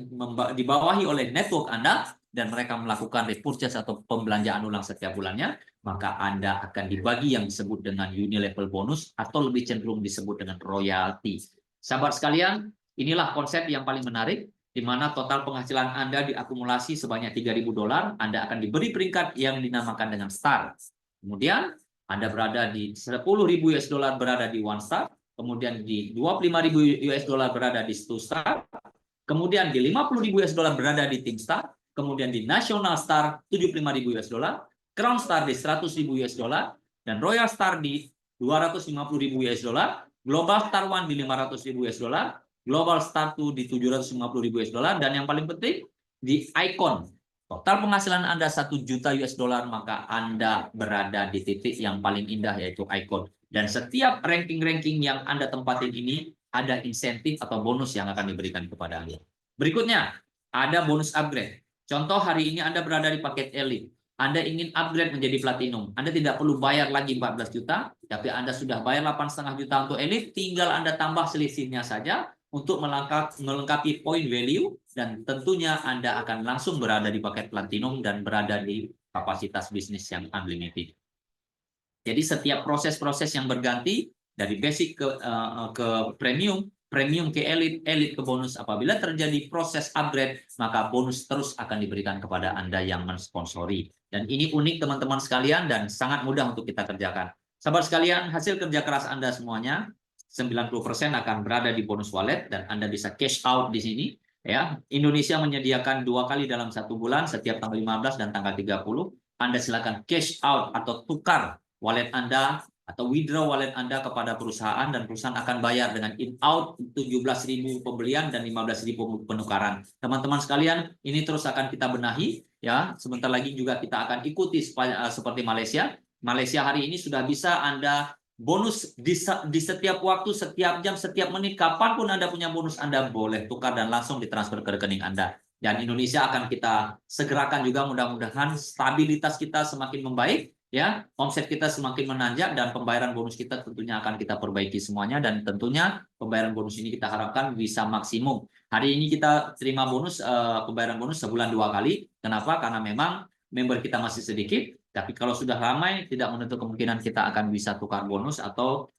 dibawahi oleh network Anda dan mereka melakukan repurchase atau pembelanjaan ulang setiap bulannya, maka Anda akan dibagi yang disebut dengan unilevel bonus atau lebih cenderung disebut dengan royalty. Sahabat sekalian, inilah konsep yang paling menarik, di mana total penghasilan Anda diakumulasi sebanyak $3.000, Anda akan diberi peringkat yang dinamakan dengan star. Kemudian Anda berada di $10.000 berada di one star, kemudian di $25.000 berada di 2 star, kemudian di $50.000 berada di team star, kemudian di National Star $75.000, Crown Star di $100.000, dan Royal Star di $250.000, Global Star 1 di $500.000, Global Star 2 di $750.000, dan yang paling penting di Icon. Total penghasilan Anda $1 juta, maka Anda berada di titik yang paling indah yaitu Icon. Dan setiap ranking-ranking yang Anda tempatin ini ada insentif atau bonus yang akan diberikan kepada Anda. Berikutnya, ada bonus upgrade. Contoh, hari ini Anda berada di paket elite. Anda ingin upgrade menjadi platinum. Anda tidak perlu bayar lagi 14 juta, tapi Anda sudah bayar 8,5 juta untuk elite, tinggal Anda tambah selisihnya saja untuk melengkapi point value, dan tentunya Anda akan langsung berada di paket platinum dan berada di kapasitas bisnis yang unlimited. Jadi setiap proses-proses yang berganti dari basic ke premium, premium ke elite, elite ke bonus. Apabila terjadi proses upgrade, maka bonus terus akan diberikan kepada Anda yang mensponsori. Dan ini unik teman-teman sekalian dan sangat mudah untuk kita kerjakan. Sahabat sekalian, hasil kerja keras Anda semuanya 90% akan berada di bonus wallet dan Anda bisa cash out di sini. Ya, Indonesia menyediakan 2 kali dalam 1 bulan, setiap tanggal 15 dan tanggal 30. Anda silakan cash out atau tukar wallet Anda atau withdraw wallet Anda kepada perusahaan, dan perusahaan akan bayar dengan in-out 17.000 pembelian dan 15.000 penukaran. Teman-teman sekalian, ini terus akan kita benahi. Ya, sebentar lagi juga kita akan ikuti seperti Malaysia. Malaysia hari ini sudah bisa Anda bonus di setiap waktu, setiap jam, setiap menit, kapanpun Anda punya bonus, Anda boleh tukar dan langsung ditransfer ke rekening Anda. Dan Indonesia akan kita segerakan juga, mudah-mudahan stabilitas kita semakin membaik, ya, omset kita semakin menanjak, dan pembayaran bonus kita tentunya akan kita perbaiki semuanya, dan tentunya pembayaran bonus ini kita harapkan bisa maksimum. Hari ini kita terima bonus, pembayaran bonus sebulan 2 kali. Kenapa? Karena memang member kita masih sedikit, tapi kalau sudah ramai, tidak menutup kemungkinan kita akan bisa tukar bonus atau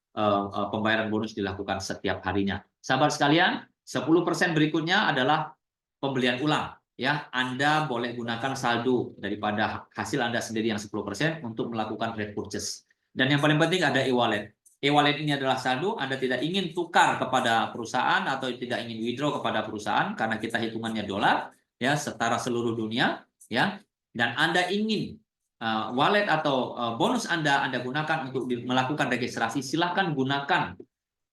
pembayaran bonus dilakukan setiap harinya. Sahabat sekalian, 10% berikutnya adalah pembelian ulang. Ya, Anda boleh gunakan saldo daripada hasil Anda sendiri yang 10% untuk melakukan repurchase. Dan yang paling penting ada e-wallet. E-wallet ini adalah saldo, Anda tidak ingin tukar kepada perusahaan atau tidak ingin withdraw kepada perusahaan karena kita hitungannya dolar, ya, setara seluruh dunia, ya. Dan Anda ingin wallet atau bonus Anda gunakan untuk melakukan registrasi, silahkan gunakan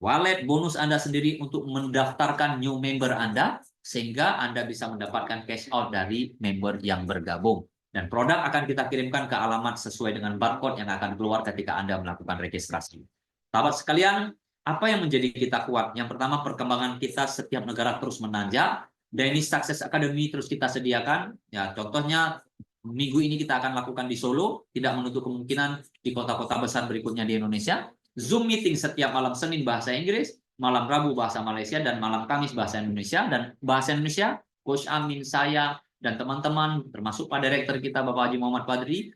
wallet bonus Anda sendiri untuk mendaftarkan new member Anda, sehingga Anda bisa mendapatkan cash out dari member yang bergabung. Dan produk akan kita kirimkan ke alamat sesuai dengan barcode yang akan keluar ketika Anda melakukan registrasi. Sahabat sekalian, apa yang menjadi kita kuat? Yang pertama, perkembangan kita setiap negara terus menanjak. Danish Success Academy terus kita sediakan. Ya, contohnya minggu ini kita akan lakukan di Solo, tidak menutup kemungkinan di kota-kota besar berikutnya di Indonesia. Zoom meeting setiap malam Senin bahasa Inggris, malam Rabu bahasa Malaysia, dan malam Kamis bahasa Indonesia. Dan bahasa Indonesia, Coach Amin, saya, dan teman-teman, termasuk Pak Direktur kita Bapak Haji Muhammad Badri,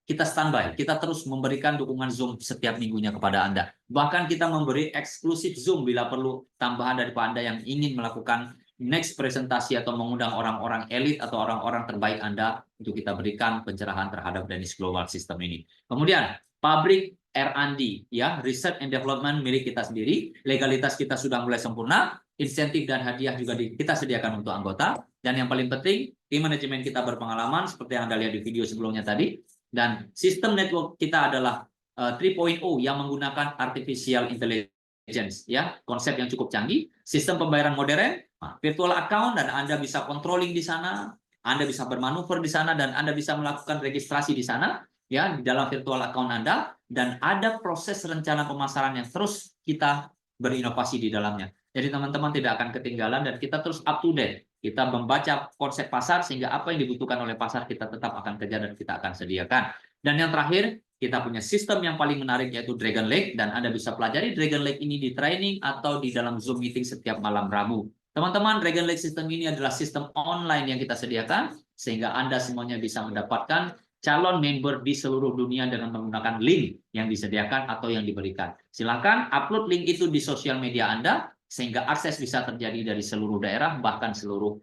kita standby. Kita terus memberikan dukungan Zoom setiap minggunya kepada Anda. Bahkan kita memberi eksklusif Zoom bila perlu tambahan dari Pak Anda yang ingin melakukan next presentasi atau mengundang orang-orang elit atau orang-orang terbaik Anda untuk kita berikan pencerahan terhadap Danish Global System ini. Kemudian, pabrik R&D, ya, Research and Development milik kita sendiri, legalitas kita sudah mulai sempurna, insentif dan hadiah juga kita sediakan untuk anggota, dan yang paling penting, tim manajemen kita berpengalaman, seperti yang Anda lihat di video sebelumnya tadi, dan sistem network kita adalah 3.0 yang menggunakan artificial intelligence, ya, konsep yang cukup canggih, sistem pembayaran modern, virtual account, dan Anda bisa controlling di sana, Anda bisa bermanuver di sana, dan Anda bisa melakukan registrasi di sana, ya, di dalam virtual account Anda, dan ada proses rencana pemasaran yang terus kita berinovasi di dalamnya. Jadi teman-teman tidak akan ketinggalan, dan kita terus up to date. Kita membaca konsep pasar sehingga apa yang dibutuhkan oleh pasar kita tetap akan kejar dan kita akan sediakan. Dan yang terakhir, kita punya sistem yang paling menarik yaitu Dragon Lake, dan Anda bisa pelajari Dragon Lake ini di training atau di dalam Zoom meeting setiap malam Rabu. Teman-teman, Dragon Lake system ini adalah sistem online yang kita sediakan sehingga Anda semuanya bisa mendapatkan calon member di seluruh dunia dengan menggunakan link yang disediakan atau yang diberikan. Silakan upload link itu di sosial media Anda sehingga akses bisa terjadi dari seluruh daerah bahkan seluruh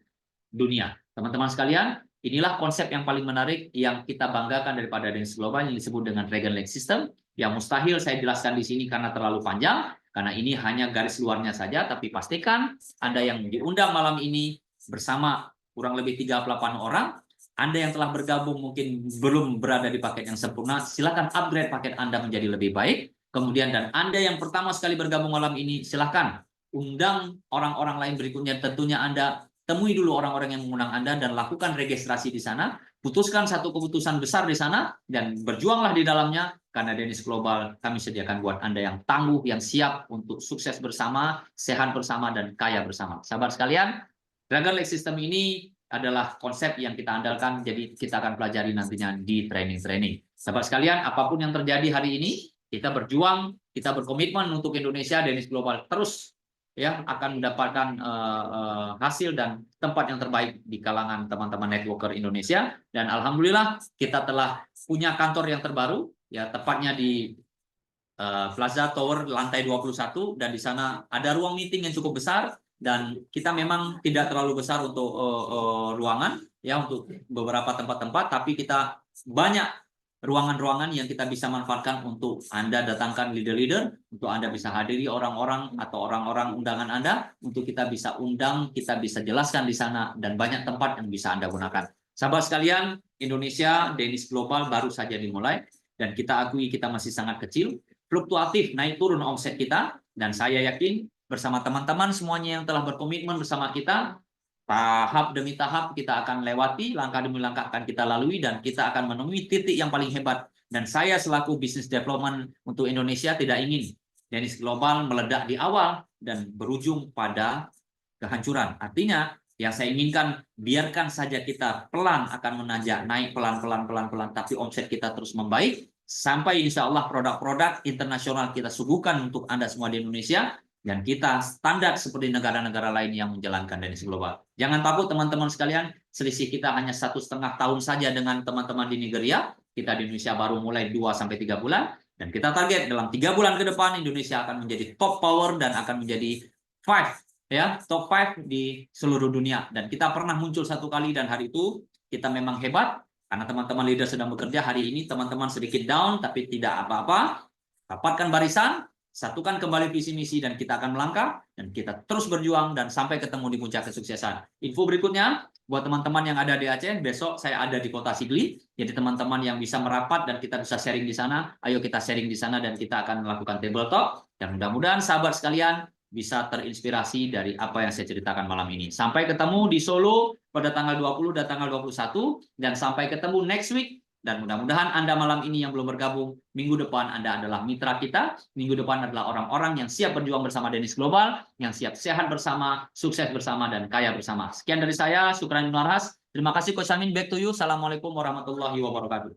dunia. Teman-teman sekalian, inilah konsep yang paling menarik yang kita banggakan daripada Danish Global yang disebut dengan Dragon Lake System, yang mustahil saya jelaskan di sini karena terlalu panjang, karena ini hanya garis luarnya saja, tapi pastikan Anda yang diundang malam ini bersama kurang lebih 38 orang, Anda yang telah bergabung mungkin belum berada di paket yang sempurna, silakan upgrade paket Anda menjadi lebih baik. Kemudian, dan Anda yang pertama sekali bergabung malam ini, silakan undang orang-orang lain berikutnya. Tentunya Anda temui dulu orang-orang yang mengundang Anda dan lakukan registrasi di sana, putuskan satu keputusan besar di sana, dan berjuanglah di dalamnya, karena Danish Global kami sediakan buat Anda yang tangguh, yang siap untuk sukses bersama, sehat bersama, dan kaya bersama. Sahabat sekalian, Dragon Lake System ini adalah konsep yang kita andalkan, jadi kita akan pelajari nantinya di training-training. Sahabat sekalian, apapun yang terjadi hari ini, kita berjuang, kita berkomitmen untuk Indonesia. Danish Global terus, ya, akan mendapatkan hasil dan tempat yang terbaik di kalangan teman-teman networker Indonesia. Dan alhamdulillah kita telah punya kantor yang terbaru, ya, tepatnya di Plaza Tower lantai 21, dan di sana ada ruang meeting yang cukup besar, dan kita memang tidak terlalu besar untuk ruangan, ya, untuk beberapa tempat-tempat, tapi kita banyak ruangan-ruangan yang kita bisa manfaatkan untuk Anda datangkan leader-leader, untuk Anda bisa hadiri orang-orang atau orang-orang undangan Anda, untuk kita bisa undang, kita bisa jelaskan di sana, dan banyak tempat yang bisa Anda gunakan. Sahabat sekalian, Indonesia, Danish Global baru saja dimulai, dan kita akui kita masih sangat kecil, fluktuatif, naik turun omset kita, dan saya yakin bersama teman-teman semuanya yang telah berkomitmen bersama kita, tahap demi tahap kita akan lewati, langkah demi langkah akan kita lalui, dan kita akan menemui titik yang paling hebat Dan saya selaku Business Development untuk Indonesia tidak ingin Danish Global meledak di awal dan berujung pada kehancuran. Artinya, yang saya inginkan, biarkan saja kita pelan akan menanjak, naik pelan-pelan, tapi omset kita terus membaik, sampai insya Allah produk-produk internasional kita suguhkan untuk Anda semua di Indonesia, dan kita standar seperti negara-negara lain yang menjalankan Danish Global. Jangan takut teman-teman sekalian, selisih kita hanya 1,5 tahun saja dengan teman-teman di Nigeria. Kita di Indonesia baru mulai 2-3 bulan, dan kita target dalam 3 bulan ke depan Indonesia akan menjadi top power dan akan menjadi top 5 di seluruh dunia. Dan kita pernah muncul satu kali, dan hari itu kita memang hebat karena teman-teman leader sedang bekerja. Hari ini teman-teman sedikit down tapi tidak apa-apa. Rapatkan barisan, satukan kembali visi misi, dan kita akan melangkah dan kita terus berjuang dan sampai ketemu di puncak kesuksesan. Info berikutnya buat teman-teman yang ada di Aceh, besok saya ada di Kota Sigli. Jadi teman-teman yang bisa merapat dan kita bisa sharing di sana, ayo kita sharing di sana dan kita akan melakukan table talk. Dan mudah-mudahan sahabat sekalian bisa terinspirasi dari apa yang saya ceritakan malam ini. Sampai ketemu di Solo pada tanggal 20 dan tanggal 21, dan sampai ketemu next week. Dan mudah-mudahan Anda malam ini yang belum bergabung, minggu depan Anda adalah mitra kita. Minggu depan adalah orang-orang yang siap berjuang bersama Danish Global, yang siap sehat bersama, sukses bersama, dan kaya bersama. Sekian dari saya, Syukran Nurhas. Terima kasih Coach Amin, back to you. Assalamualaikum warahmatullahi wabarakatuh.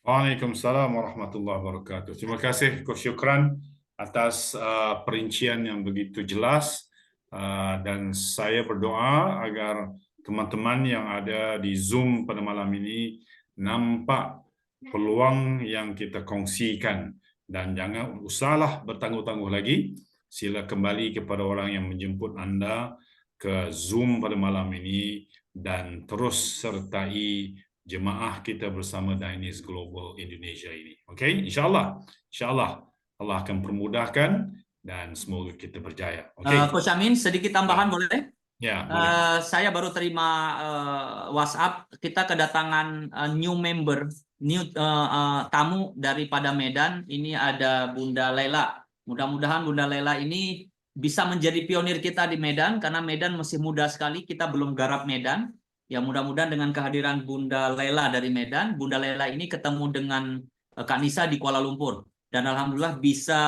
Waalaikumsalam warahmatullahi wabarakatuh. Terima kasih Coach Syukran atas perincian yang begitu jelas, dan saya berdoa agar teman-teman yang ada di Zoom pada malam ini nampak peluang yang kita kongsikan, dan jangan usahlah bertangguh-tangguh lagi. Sila kembali kepada orang yang menjemput Anda ke Zoom pada malam ini dan terus sertai jemaah kita bersama Danish Global Indonesia ini. Okey, insyaallah Allah akan permudahkan dan semoga kita berjaya. Coach Amin, sedikit tambahan boleh? Ya, boleh. Saya baru terima WhatsApp, kita kedatangan new member, tamu daripada Medan. Ini ada Bunda Lela. Mudah-mudahan Bunda Lela ini bisa menjadi pionir kita di Medan, karena Medan masih muda sekali, kita belum garap Medan. Ya, mudah-mudahan dengan kehadiran Bunda Lela dari Medan, Bunda Lela ini ketemu dengan Kak Nisa di Kuala Lumpur. Dan alhamdulillah bisa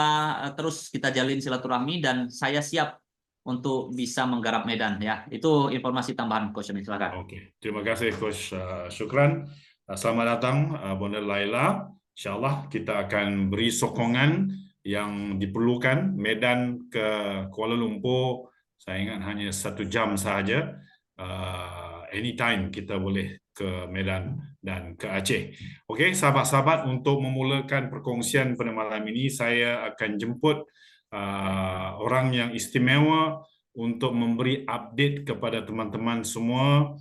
terus kita jalin silaturahmi, dan saya siap untuk bisa menggarap Medan ya. Itu informasi tambahan Coach Amin, silakan. Oke, terima kasih Coach Syukran. Selamat datang Bunda Laila. Insyaallah kita akan beri sokongan yang diperlukan. Medan ke Kuala Lumpur, saya ingat hanya 1 jam sahaja. Anytime kita boleh ke Medan dan ke Aceh. Okey, sahabat-sahabat, untuk memulakan perkongsian pada malam ini, saya akan jemput orang yang istimewa untuk memberi update kepada teman-teman semua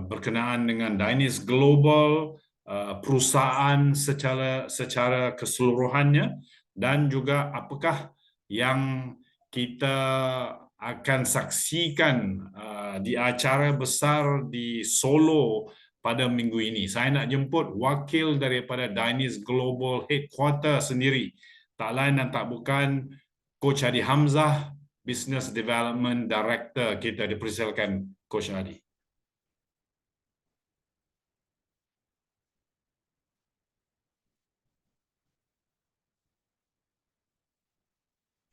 berkenaan dengan Danish Global, perusahaan secara keseluruhannya, dan juga apakah yang kita akan saksikan di acara besar di Solo pada minggu ini. Saya nak jemput wakil daripada Danish Global Headquarter sendiri. Tak lain dan tak bukan Coach Adi Hamzah, Business Development Director kita. Dipersilakan Coach Adi.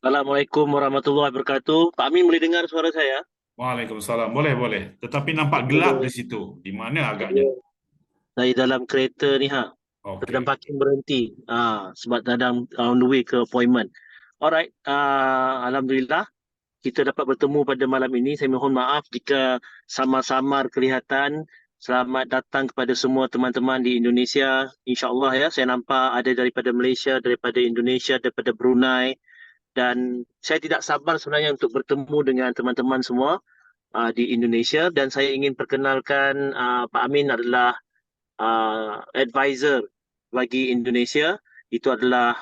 Assalamualaikum warahmatullahi wabarakatuh. Pak Amin boleh dengar suara saya? Waalaikumsalam. Boleh. Tetapi nampak gelap di situ. Di mana agaknya? Saya dalam kereta ni Okay. Dalam parking berhenti. Sebab dalam on the way ke appointment. Alright. Alhamdulillah kita dapat bertemu pada malam ini. Saya mohon maaf jika samar-samar kelihatan. Selamat datang kepada semua teman-teman di Indonesia. InsyaAllah ya, saya nampak ada daripada Malaysia, daripada Indonesia, daripada Brunei. Dan saya tidak sabar sebenarnya untuk bertemu dengan teman-teman semua di Indonesia, dan saya ingin perkenalkan Pak Amin adalah advisor bagi Indonesia. Itu adalah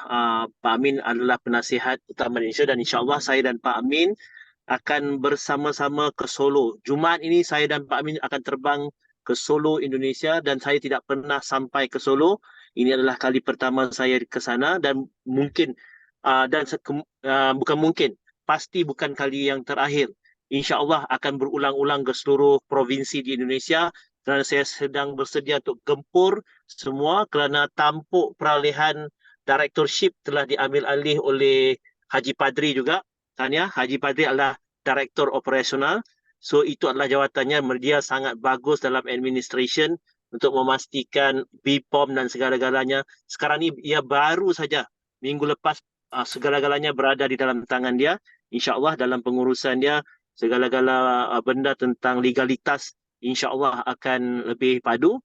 Pak Amin adalah penasihat utama Indonesia, dan insyaAllah saya dan Pak Amin akan bersama-sama ke Solo. Jumaat ini saya dan Pak Amin akan terbang ke Solo, Indonesia, dan saya tidak pernah sampai ke Solo. Ini adalah kali pertama saya ke sana, dan mungkin bukan mungkin, pasti bukan kali yang terakhir. InsyaAllah akan berulang-ulang ke seluruh provinsi di Indonesia, kerana saya sedang bersedia untuk gempur semua kerana tampuk peralihan directorship telah diambil alih oleh Haji Padri juga. Kan ya, Haji Padri adalah Director Operasional. So itu adalah jawatannya. Dia sangat bagus dalam administration untuk memastikan BPOM dan segala-galanya. Sekarang ni ia baru saja minggu lepas segala-galanya berada di dalam tangan dia. InsyaAllah dalam pengurusan dia segala-gala benda tentang legalitas insyaAllah akan lebih padu.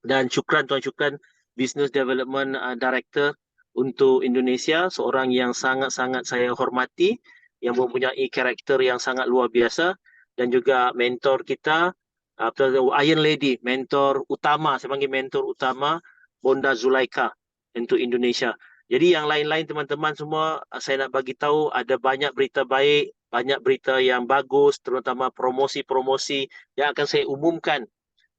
Dan syukran Tuan Syukran, Business Development Director untuk Indonesia, seorang yang sangat-sangat saya hormati, yang mempunyai karakter yang sangat luar biasa, dan juga mentor kita, Iron Lady, mentor utama, saya panggil mentor utama, Bonda Zulaika untuk Indonesia. Jadi yang lain-lain teman-teman semua, saya nak bagi tahu ada banyak berita baik, banyak berita yang bagus, terutama promosi-promosi yang akan saya umumkan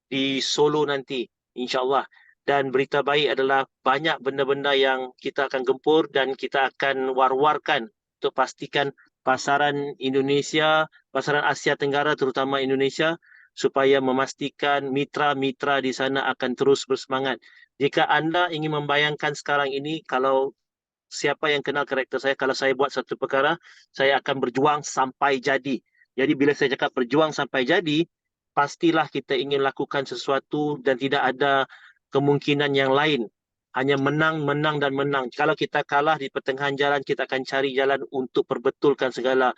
di Solo nanti, insyaAllah. Dan berita baik adalah banyak benda-benda yang kita akan gempur dan kita akan war-warkan untuk pastikan pasaran Indonesia, pasaran Asia Tenggara terutama Indonesia, supaya memastikan mitra-mitra di sana akan terus bersemangat. Jika anda ingin membayangkan sekarang ini, kalau siapa yang kenal karakter saya, kalau saya buat satu perkara, saya akan berjuang sampai jadi. Jadi bila saya cakap berjuang sampai jadi, pastilah kita ingin lakukan sesuatu dan tidak ada kemungkinan yang lain. Hanya menang, menang dan menang. Kalau kita kalah di pertengahan jalan, kita akan cari jalan untuk perbetulkan segala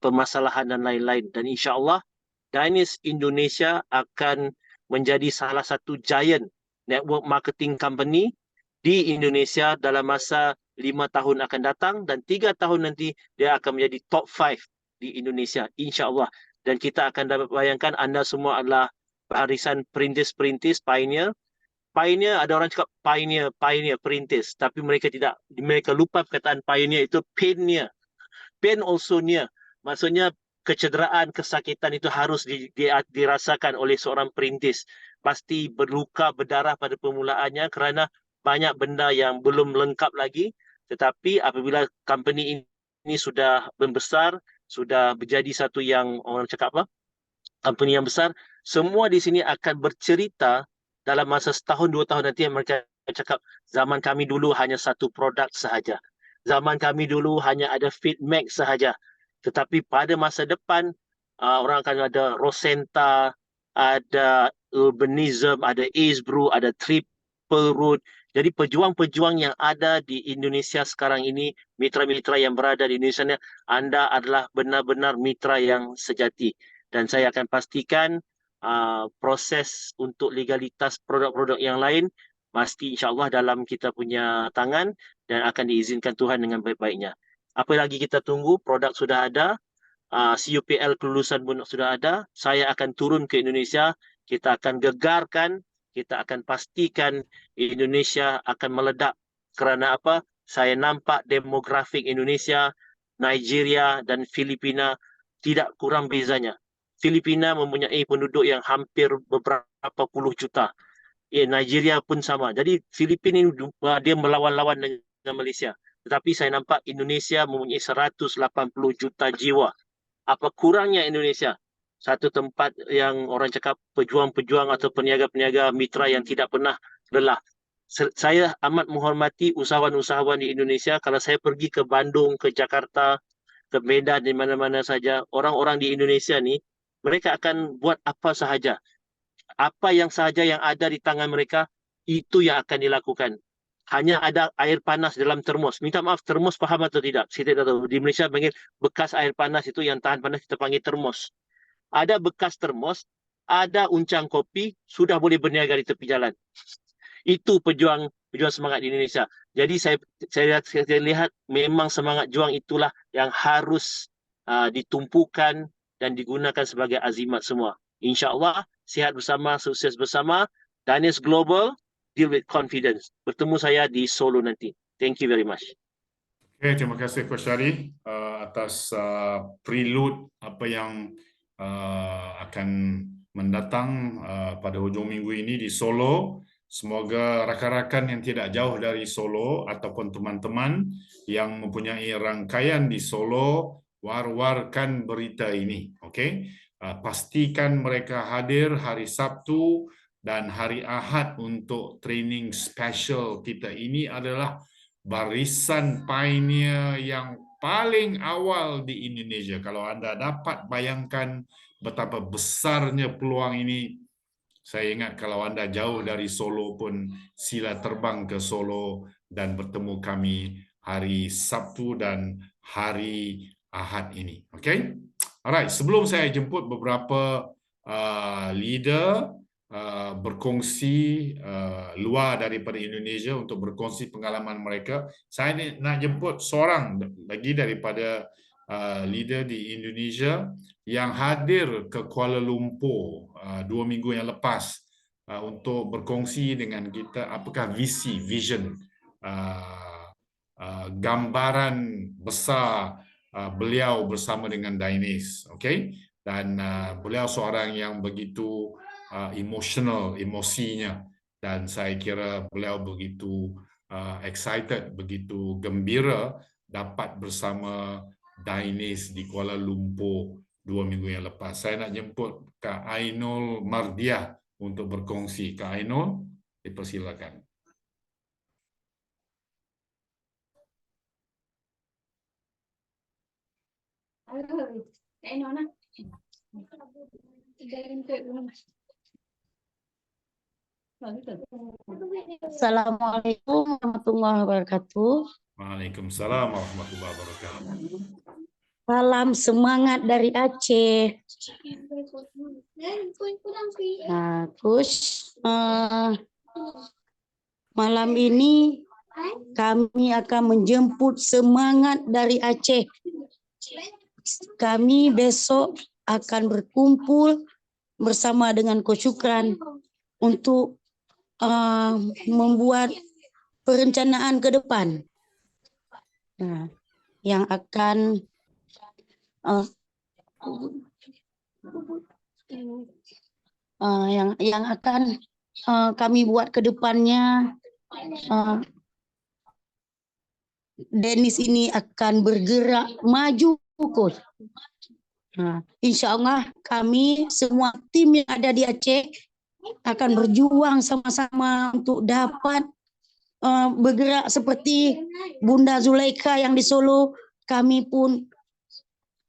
permasalahan dan lain-lain. Dan insyaAllah, Dynix Indonesia akan menjadi salah satu giant network marketing company di Indonesia dalam masa 5 tahun akan datang, dan 3 tahun nanti dia akan menjadi top 5 di Indonesia, insyaAllah. Dan kita akan dapat bayangkan anda semua adalah barisan perintis-perintis, pioneer. Pioneer, ada orang cakap pioneer, perintis. Tapi mereka lupa perkataan pioneer itu pioneer. Pain also near. Maksudnya kecederaan, kesakitan itu harus dirasakan oleh seorang perintis. Pasti berluka, berdarah pada permulaannya kerana banyak benda yang belum lengkap lagi. Tetapi apabila company ini sudah membesar, sudah menjadi satu yang orang cakap apa? Company yang besar, semua di sini akan bercerita dalam masa setahun, 2 tahun nanti, mereka cakap zaman kami dulu hanya satu produk sahaja. Zaman kami dulu hanya ada Fitmax sahaja. Tetapi pada masa depan, orang akan ada Rosenta, ada Urbanism, ada Ace Brew, ada Triple Root. Jadi pejuang-pejuang yang ada di Indonesia sekarang ini, mitra-mitra yang berada di Indonesia, anda adalah benar-benar mitra yang sejati. Dan saya akan pastikan proses untuk legalitas produk-produk yang lain pasti insyaAllah dalam kita punya tangan dan akan diizinkan Tuhan dengan baik-baiknya. Apa lagi kita tunggu? Produk sudah ada, CUPL kelulusan pun sudah ada. Saya akan turun ke Indonesia, kita akan gegarkan, kita akan pastikan Indonesia akan meledak. Kerana apa? Saya nampak demografik Indonesia, Nigeria dan Filipina tidak kurang bezanya. Filipina mempunyai penduduk yang hampir beberapa puluh juta. Nigeria pun sama. Jadi Filipina ini dia melawan-lawan dengan Malaysia. Tetapi saya nampak Indonesia mempunyai 180 juta jiwa. Apa kurangnya Indonesia? Satu tempat yang orang cakap pejuang-pejuang atau peniaga-peniaga mitra yang tidak pernah lelah. Saya amat menghormati usahawan-usahawan di Indonesia. Kalau saya pergi ke Bandung, ke Jakarta, ke Medan, di mana-mana saja, orang-orang di Indonesia ni, mereka akan buat apa sahaja. Apa yang sahaja yang ada di tangan mereka, itu yang akan dilakukan. Hanya ada air panas dalam termos. Minta maaf, termos faham atau tidak? Saya tidak tahu. Di Malaysia panggil bekas air panas itu yang tahan panas, kita panggil termos. Ada bekas termos, ada uncang kopi, sudah boleh berniaga di tepi jalan. Itu pejuang semangat di Indonesia. Jadi saya lihat memang semangat juang itulah yang harus ditumpukan dan digunakan sebagai azimat semua. InsyaAllah, sihat bersama, sukses bersama. Dynix Global, deal with confidence. Bertemu saya di Solo nanti. Thank you very much. Okay, terima kasih Coach Syari atas prelude apa yang akan mendatang pada hujung minggu ini di Solo. Semoga rakan-rakan yang tidak jauh dari Solo ataupun teman-teman yang mempunyai rangkaian di Solo war-warkan berita ini. Okay? Pastikan mereka hadir hari Sabtu dan hari Ahad untuk training special kita ini adalah barisan pioneer yang paling awal di Indonesia. Kalau anda dapat bayangkan betapa besarnya peluang ini, saya ingat kalau anda jauh dari Solo pun sila terbang ke Solo dan bertemu kami hari Sabtu dan hari Ahad ini. Okay? Alright, sebelum saya jemput beberapa leader berkongsi luar daripada Indonesia untuk berkongsi pengalaman mereka, saya nak jemput seorang lagi daripada leader di Indonesia yang hadir ke Kuala Lumpur 2 minggu yang lepas untuk berkongsi dengan kita apakah vision, gambaran besar beliau bersama dengan Dainis, okay? Dan beliau seorang yang begitu emotional, emosinya, dan saya kira beliau begitu excited, begitu gembira dapat bersama Dainis di Kuala Lumpur 2 minggu yang lepas. Saya nak jemput Kak Ainul Mardiah untuk berkongsi. Kak Ainul, dipersilakan. Assalamualaikum warahmatullahi wabarakatuh. Waalaikumsalam warahmatullahi wabarakatuh. Salam semangat dari Aceh. Nah, Coach, malam ini kami akan menjemput semangat dari Aceh. Kami besok akan berkumpul bersama dengan Coach Syukran untuk membuat perencanaan ke depan. Nah, yang akan yang akan kami buat ke depannya. Dainis ini akan bergerak maju, Coach. Nah, insya Allah kami semua tim yang ada di Aceh akan berjuang sama-sama untuk dapat bergerak seperti Bunda Zulaikha yang di Solo. Kami pun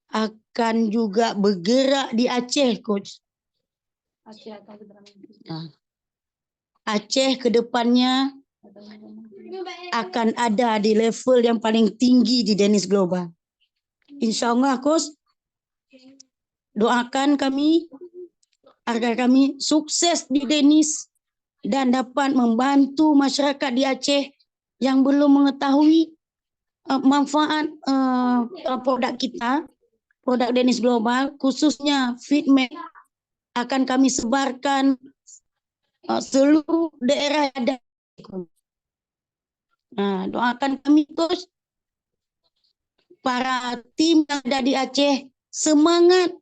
akan juga bergerak di Aceh, Coach. Aceh ke depannya akan ada di level yang paling tinggi di Dainis Global. Insya Allah, Coach. Doakan kami agar kami sukses di Dainis dan dapat membantu masyarakat di Aceh yang belum mengetahui manfaat produk kita, produk Dainis Global, khususnya Feedmap, akan kami sebarkan seluruh daerah yang ada. Nah, doakan kami, Coach, para tim yang ada di Aceh, semangat.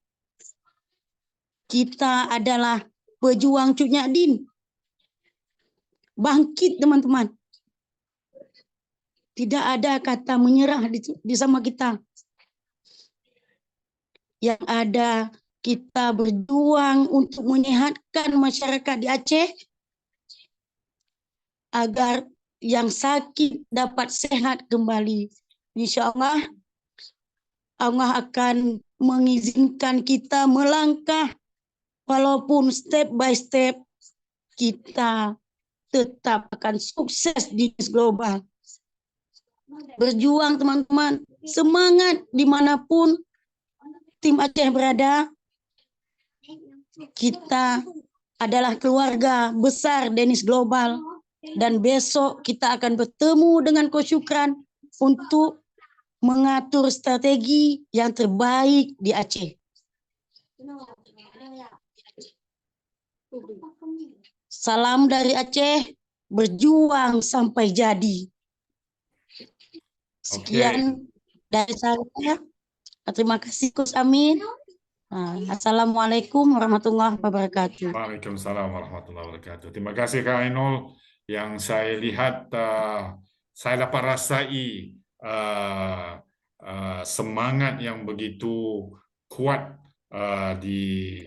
Kita adalah pejuang Cut Nyadin. Bangkit, teman-teman. Tidak ada kata menyerah di sama kita. Yang ada, kita berjuang untuk menyehatkan masyarakat di Aceh agar yang sakit dapat sehat kembali. Insya Allah, Allah akan mengizinkan kita melangkah walaupun step by step kita tetap akan sukses di Dainis Global. Berjuang, teman-teman, semangat dimanapun tim Aceh berada. Kita adalah keluarga besar Dainis Global dan besok kita akan bertemu dengan Coach Syukran untuk mengatur strategi yang terbaik di Aceh. Salam dari Aceh, berjuang sampai jadi. Sekian dari saya. Terima kasih, Coach Amin. Assalamualaikum warahmatullahi wabarakatuh. Waalaikumsalam warahmatullahi wabarakatuh. Terima kasih Kak Ainul. Yang saya lihat, saya dapat rasai semangat yang begitu kuat di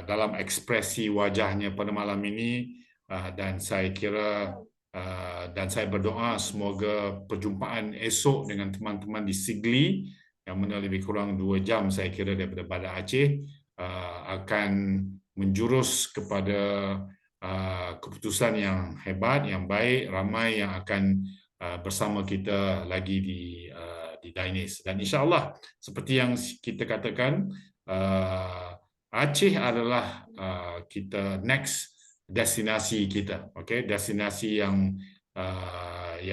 dalam ekspresi wajahnya pada malam ini, dan saya kira dan saya berdoa semoga perjumpaan esok dengan teman-teman di Sigli yang mana lebih kurang 2 jam saya kira daripada Banda Aceh akan menjurus kepada keputusan yang hebat, yang baik, ramai yang akan bersama kita lagi di Dainis. Dan insya-Allah seperti yang kita katakan, Aceh adalah kita next destinasi kita, okey, destinasi yang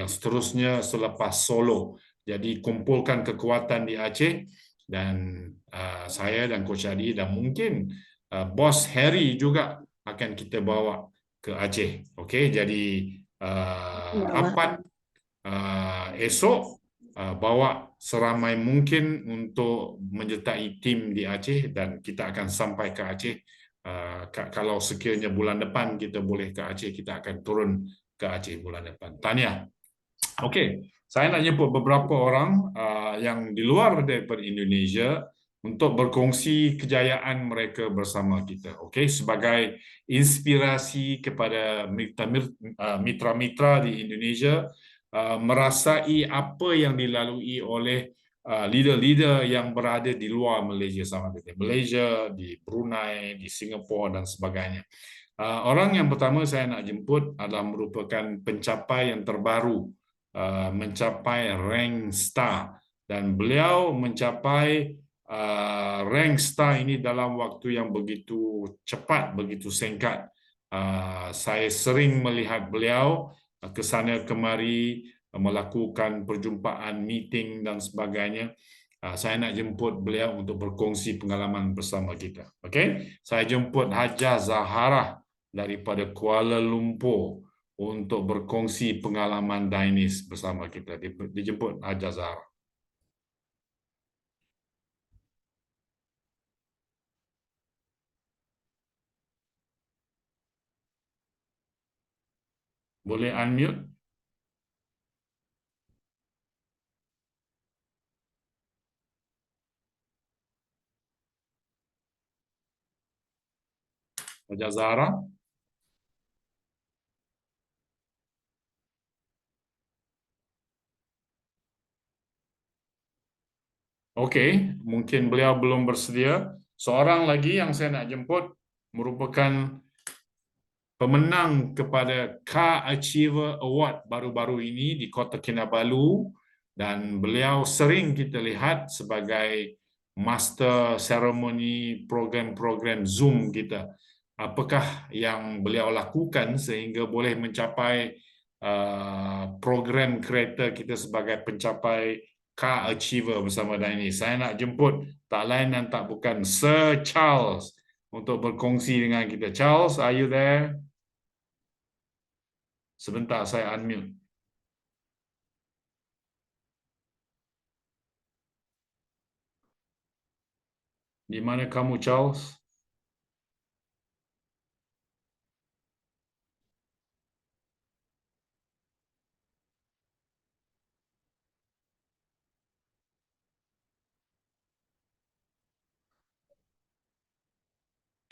seterusnya selepas Solo. Jadi kumpulkan kekuatan di Aceh dan saya dan Coach Adi dan mungkin Bos Harry juga akan kita bawa ke Aceh. Okey, jadi rapat esok bawa seramai mungkin untuk menyertai tim di Aceh dan kita akan sampai ke Aceh. Kalau sekiranya bulan depan kita boleh ke Aceh, kita akan turun ke Aceh bulan depan. Tahniah. Okey, saya nak jemput beberapa orang yang di luar daripada Indonesia untuk berkongsi kejayaan mereka bersama kita. Okey, sebagai inspirasi kepada mitra-mitra di Indonesia merasai apa yang dilalui oleh leader-leader yang berada di luar Malaysia, sama di Malaysia, di Brunei, di Singapura dan sebagainya. Orang yang pertama saya nak jemput adalah merupakan pencapai yang terbaru, mencapai rank star, dan beliau mencapai rank star ini dalam waktu yang begitu cepat, begitu singkat. Saya sering melihat beliau ke sana kemari melakukan perjumpaan, meeting dan sebagainya. Saya nak jemput beliau untuk berkongsi pengalaman bersama kita. Okey, saya jemput Hajah Zaharah daripada Kuala Lumpur untuk berkongsi pengalaman Dainis bersama kita. Dijemput Hajah Zaharah. Boleh unmute? Hajah Zaharah? Okey, mungkin beliau belum bersedia. Seorang lagi yang saya nak jemput merupakan pemenang kepada Car Achiever Award baru-baru ini di Kota Kinabalu, dan beliau sering kita lihat sebagai master seremoni program-program Zoom kita. Apakah yang beliau lakukan sehingga boleh mencapai program kereta kita sebagai pencapai Car Achiever bersama Dainis? Saya nak jemput tak lain dan tak bukan Sir Charles untuk berkongsi dengan kita. Charles, are you there? Sebentar, saya unmute. Di mana kamu, Charles?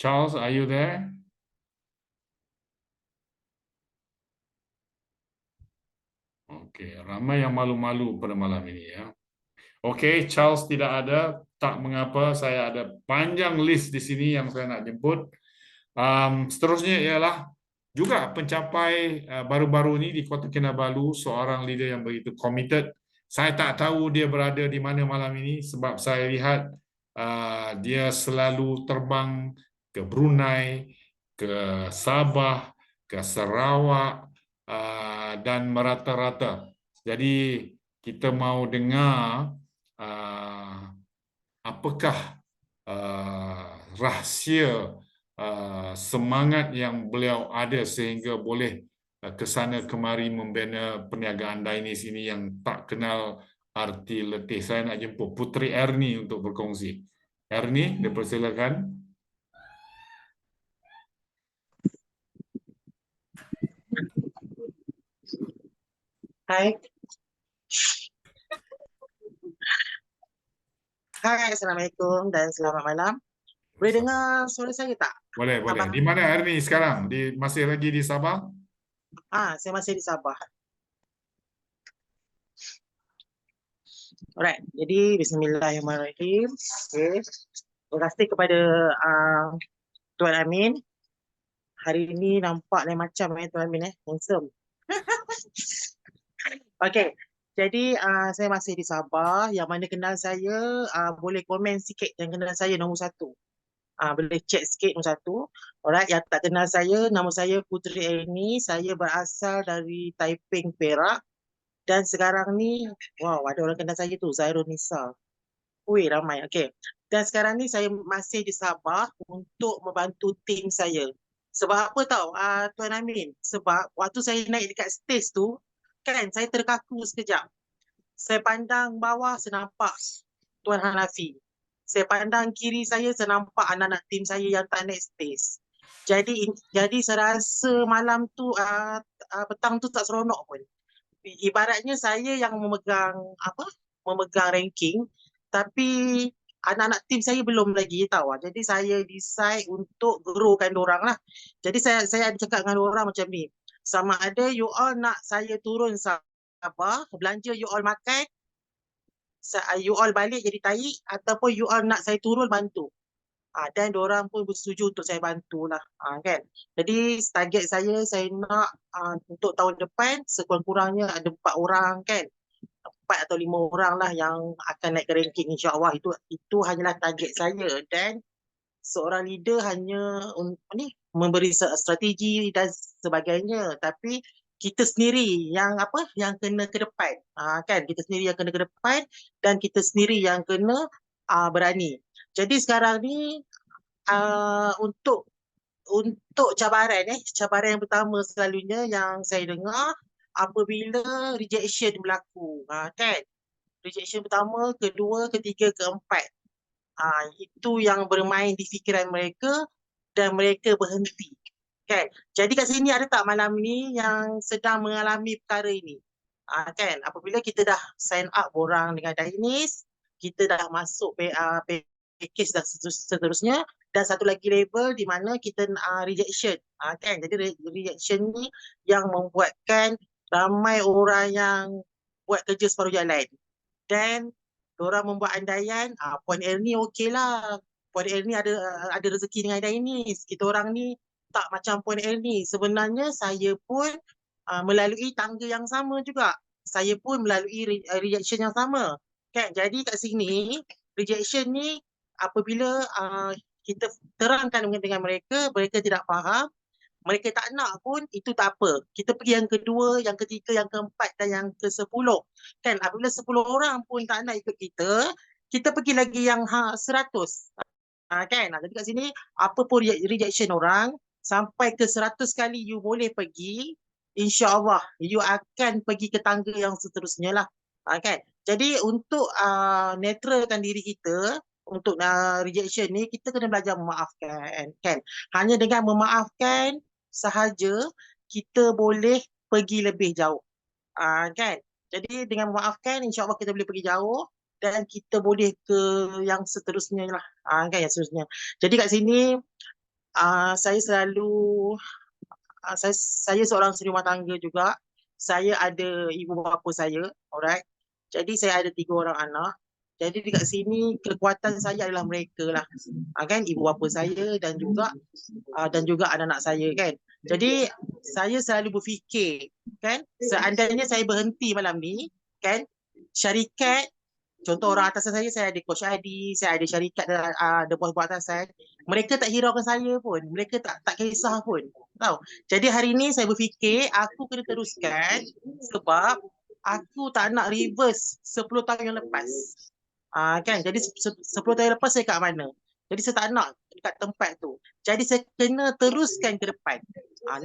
Charles, are you there? Okey, ramai yang malu-malu pada malam ini ya. Okey, Charles tidak ada, tak mengapa, saya ada panjang list di sini yang saya nak jemput. Seterusnya ialah juga pencapai baru-baru ini di Kota Kinabalu, seorang leader yang begitu committed. Saya tak tahu dia berada di mana malam ini sebab saya lihat dia selalu terbang ke Brunei, ke Sabah, ke Sarawak dan merata-rata. Jadi kita mau dengar apakah rahsia semangat yang beliau ada sehingga boleh ke sana kemari membina perniagaan Dainis ini yang tak kenal arti letih. Saya nak jemput Puteri Ernie untuk berkongsi. Ernie, dipersilakan. Hai. Hai, Assalamualaikum dan selamat malam. Boleh dengar suara saya tak? Boleh, boleh. Abang? Di mana Ernie sekarang? Masih lagi di Sabah? Saya masih di Sabah. Alright, jadi bismillahirrahmanirrahim. Okay. Terima kasih kepada Tuan Amin. Hari ini nampak lain macam Tuan Amin handsome. Okay, jadi saya masih di Sabah. Yang mana kenal saya boleh komen sikit yang kenal saya nombor 1. Boleh cek sikit nombor 1. Alright, yang tak kenal saya, nama saya Puteri Ernie. Saya berasal dari Taiping, Perak. Dan sekarang ni, wow, ada orang kenal saya tu, Zairul Nisa. Wih, ramai. Okay. Dan sekarang ni saya masih di Sabah untuk membantu tim saya. Sebab apa tahu, Tuan Amin? Sebab waktu saya naik dekat stage tu, kan, saya terkaku sekejap. Saya pandang bawah, saya nampak Tuan Hanafi. Saya pandang kiri saya nampak anak-anak tim saya yang tak naik stage. Jadi saya rasa malam tu, petang tu tak seronok pun. Ibaratnya saya yang memegang ranking, tapi anak-anak tim saya belum lagi tahu. Jadi saya decide untuk growkan diorang lah. Jadi saya ada cakap dengan diorang macam ni. Sama ada you all nak saya turun Sabah, belanja you all makan, you all balik jadi tahi, ataupun you all nak saya turun bantu. Dan diorang pun bersetuju untuk saya bantulah, kan. Jadi target saya nak untuk tahun depan sekurang-kurangnya ada 4 orang, kan. 4 atau 5 orang lah yang akan naik ke ranking, insyaAllah. Itu hanyalah target saya. Dan seorang leader hanya memberi strategi dan sebagainya, tapi kita sendiri yang kena ke depan, kan. Kita sendiri yang kena ke depan dan kita sendiri yang kena berani. Jadi sekarang ni untuk cabaran yang pertama selalunya yang saya dengar apabila rejection berlaku, kan. Rejection pertama, kedua, ketiga, keempat. Itu yang bermain di fikiran mereka dan mereka berhenti, kan. Jadi kat sini ada tak malam ni yang sedang mengalami perkara ini? Kan, apabila kita dah sign up orang dengan Dainis, kita dah masuk package dan seterusnya, dan satu lagi label di mana kita rejection, kan. Jadi rejection ni yang membuatkan ramai orang yang buat kerja separuh jalan. Dan diorang membuat andaian, Puan Ernie okey lah, Puan Ernie ada rezeki dengan Dainis, kita orang ni tak macam Puan Ernie. Sebenarnya saya pun melalui tangga yang sama juga. Saya pun melalui rejection yang sama, kan. Jadi kat sini rejection ni apabila kita terangkan dengan mereka, mereka tidak faham, mereka tak nak pun, itu tak apa. Kita pergi yang kedua, yang ketiga, yang keempat dan yang ke-10, kan. Apabila 10 orang pun tak nak ikut kita pergi lagi yang 100, kan. Jadi kat sini apa pun rejection orang, sampai ke 100 kali you boleh pergi, insyaAllah you akan pergi ke tangga yang seterusnya lah, kan. Jadi untuk netralkan diri kita untuk rejection ni, kita kena belajar memaafkan, kan. Hanya dengan memaafkan sahaja kita boleh pergi lebih jauh, kan. Jadi dengan memaafkan, insyaAllah kita boleh pergi jauh dan kita boleh ke yang seterusnya lah, kan, yang seterusnya. Jadi kat sini saya selalu saya seorang suri rumah tangga juga. Saya ada ibu bapa saya, alright. Jadi saya ada 3 orang anak. Jadi dekat sini kekuatan saya adalah mereka lah, kan, ibu bapa saya dan juga anak-anak saya, kan. Jadi saya selalu berfikir, kan, seandainya saya berhenti malam ni, kan, syarikat, contoh orang atasan saya ada Coach Adi, saya ada syarikat, ada bos-bos atasan, mereka tak hiraukan saya pun, mereka tak kisah pun, tahu. Jadi hari ni saya berfikir aku kena teruskan, sebab aku tak nak reverse 10 tahun yang lepas, kan. Jadi 10 tahun lepas saya kat mana? Jadi saya tak nak dekat tempat tu. Jadi saya kena teruskan ke depan.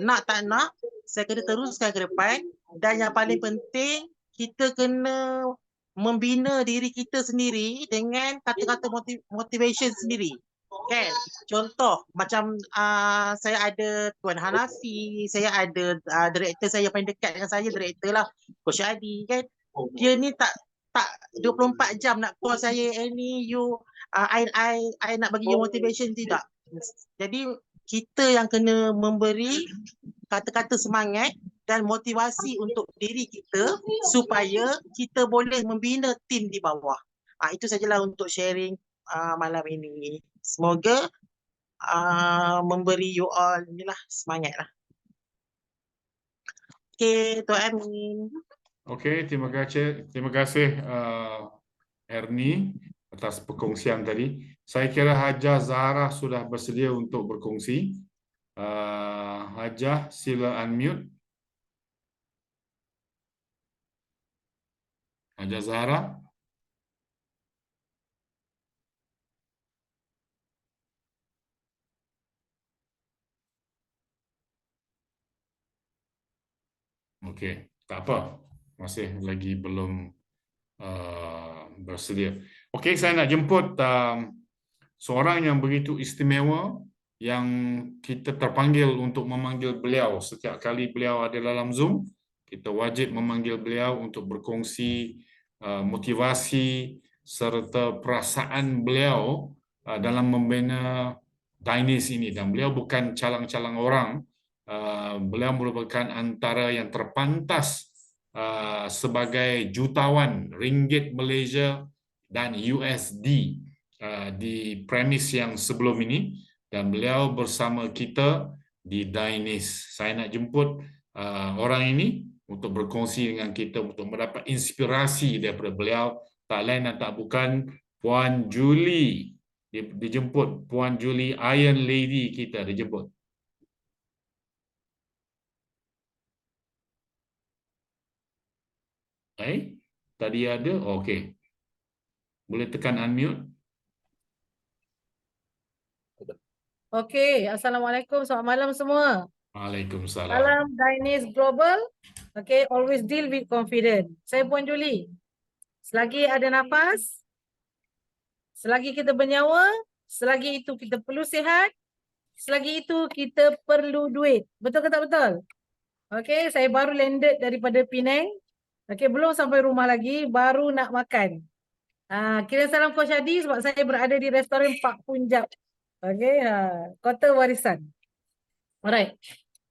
Nak tak nak, saya kena teruskan ke depan. Dan yang paling penting, kita kena membina diri kita sendiri dengan kata-kata motivation sendiri, kan. Contoh macam saya ada Tuan Hanafi, saya ada director saya yang paling dekat dengan saya, director lah, Coach Adi, kan. Dia ni tak 24 jam nak call saya, Annie, you, I nak bagi you motivation, tidak. Jadi kita yang kena memberi kata-kata semangat dan motivasi untuk diri kita supaya kita boleh membina tim di bawah. Itu sajalah untuk sharing malam ini. Semoga memberi you all inilah semangat lah. Okay, Tuan Amin. Okey, terima kasih Ernie atas perkongsian tadi. Saya kira Hajah Zahra sudah bersedia untuk berkongsi. Hajah, sila unmute. Hajah Zahra. Okey, tak apa. Masih lagi belum bersedia. Okey, saya nak jemput seorang yang begitu istimewa yang kita terpanggil untuk memanggil beliau setiap kali beliau ada dalam Zoom. Kita wajib memanggil beliau untuk berkongsi motivasi serta perasaan beliau dalam membina Dainis ini. Dan beliau bukan calang-calang orang. Beliau merupakan antara yang terpantas sebagai jutawan ringgit Malaysia dan USD di premis yang sebelum ini, dan beliau bersama kita di Dainis. Saya nak jemput orang ini untuk berkongsi dengan kita untuk mendapat inspirasi daripada beliau. Tak lain dan tak bukan Puan Julie. Dijemput Puan Julie, Iron Lady kita dijemput. Tadi ada? Okey. Boleh tekan unmute. Okey, Assalamualaikum, selamat malam semua. Waalaikumsalam. Salam Dainis Global. Okey, always deal with confidence. Saya Puan Julie. Selagi ada nafas, selagi kita bernyawa, selagi itu kita perlu sihat, selagi itu kita perlu duit. Betul ke tak betul? Okey, saya baru landed daripada Penang. Okey, belum sampai rumah lagi, baru nak makan. Kirim salam Coach Hadi sebab saya berada di restoran Pak Punjab. Okey, kota warisan. Alright.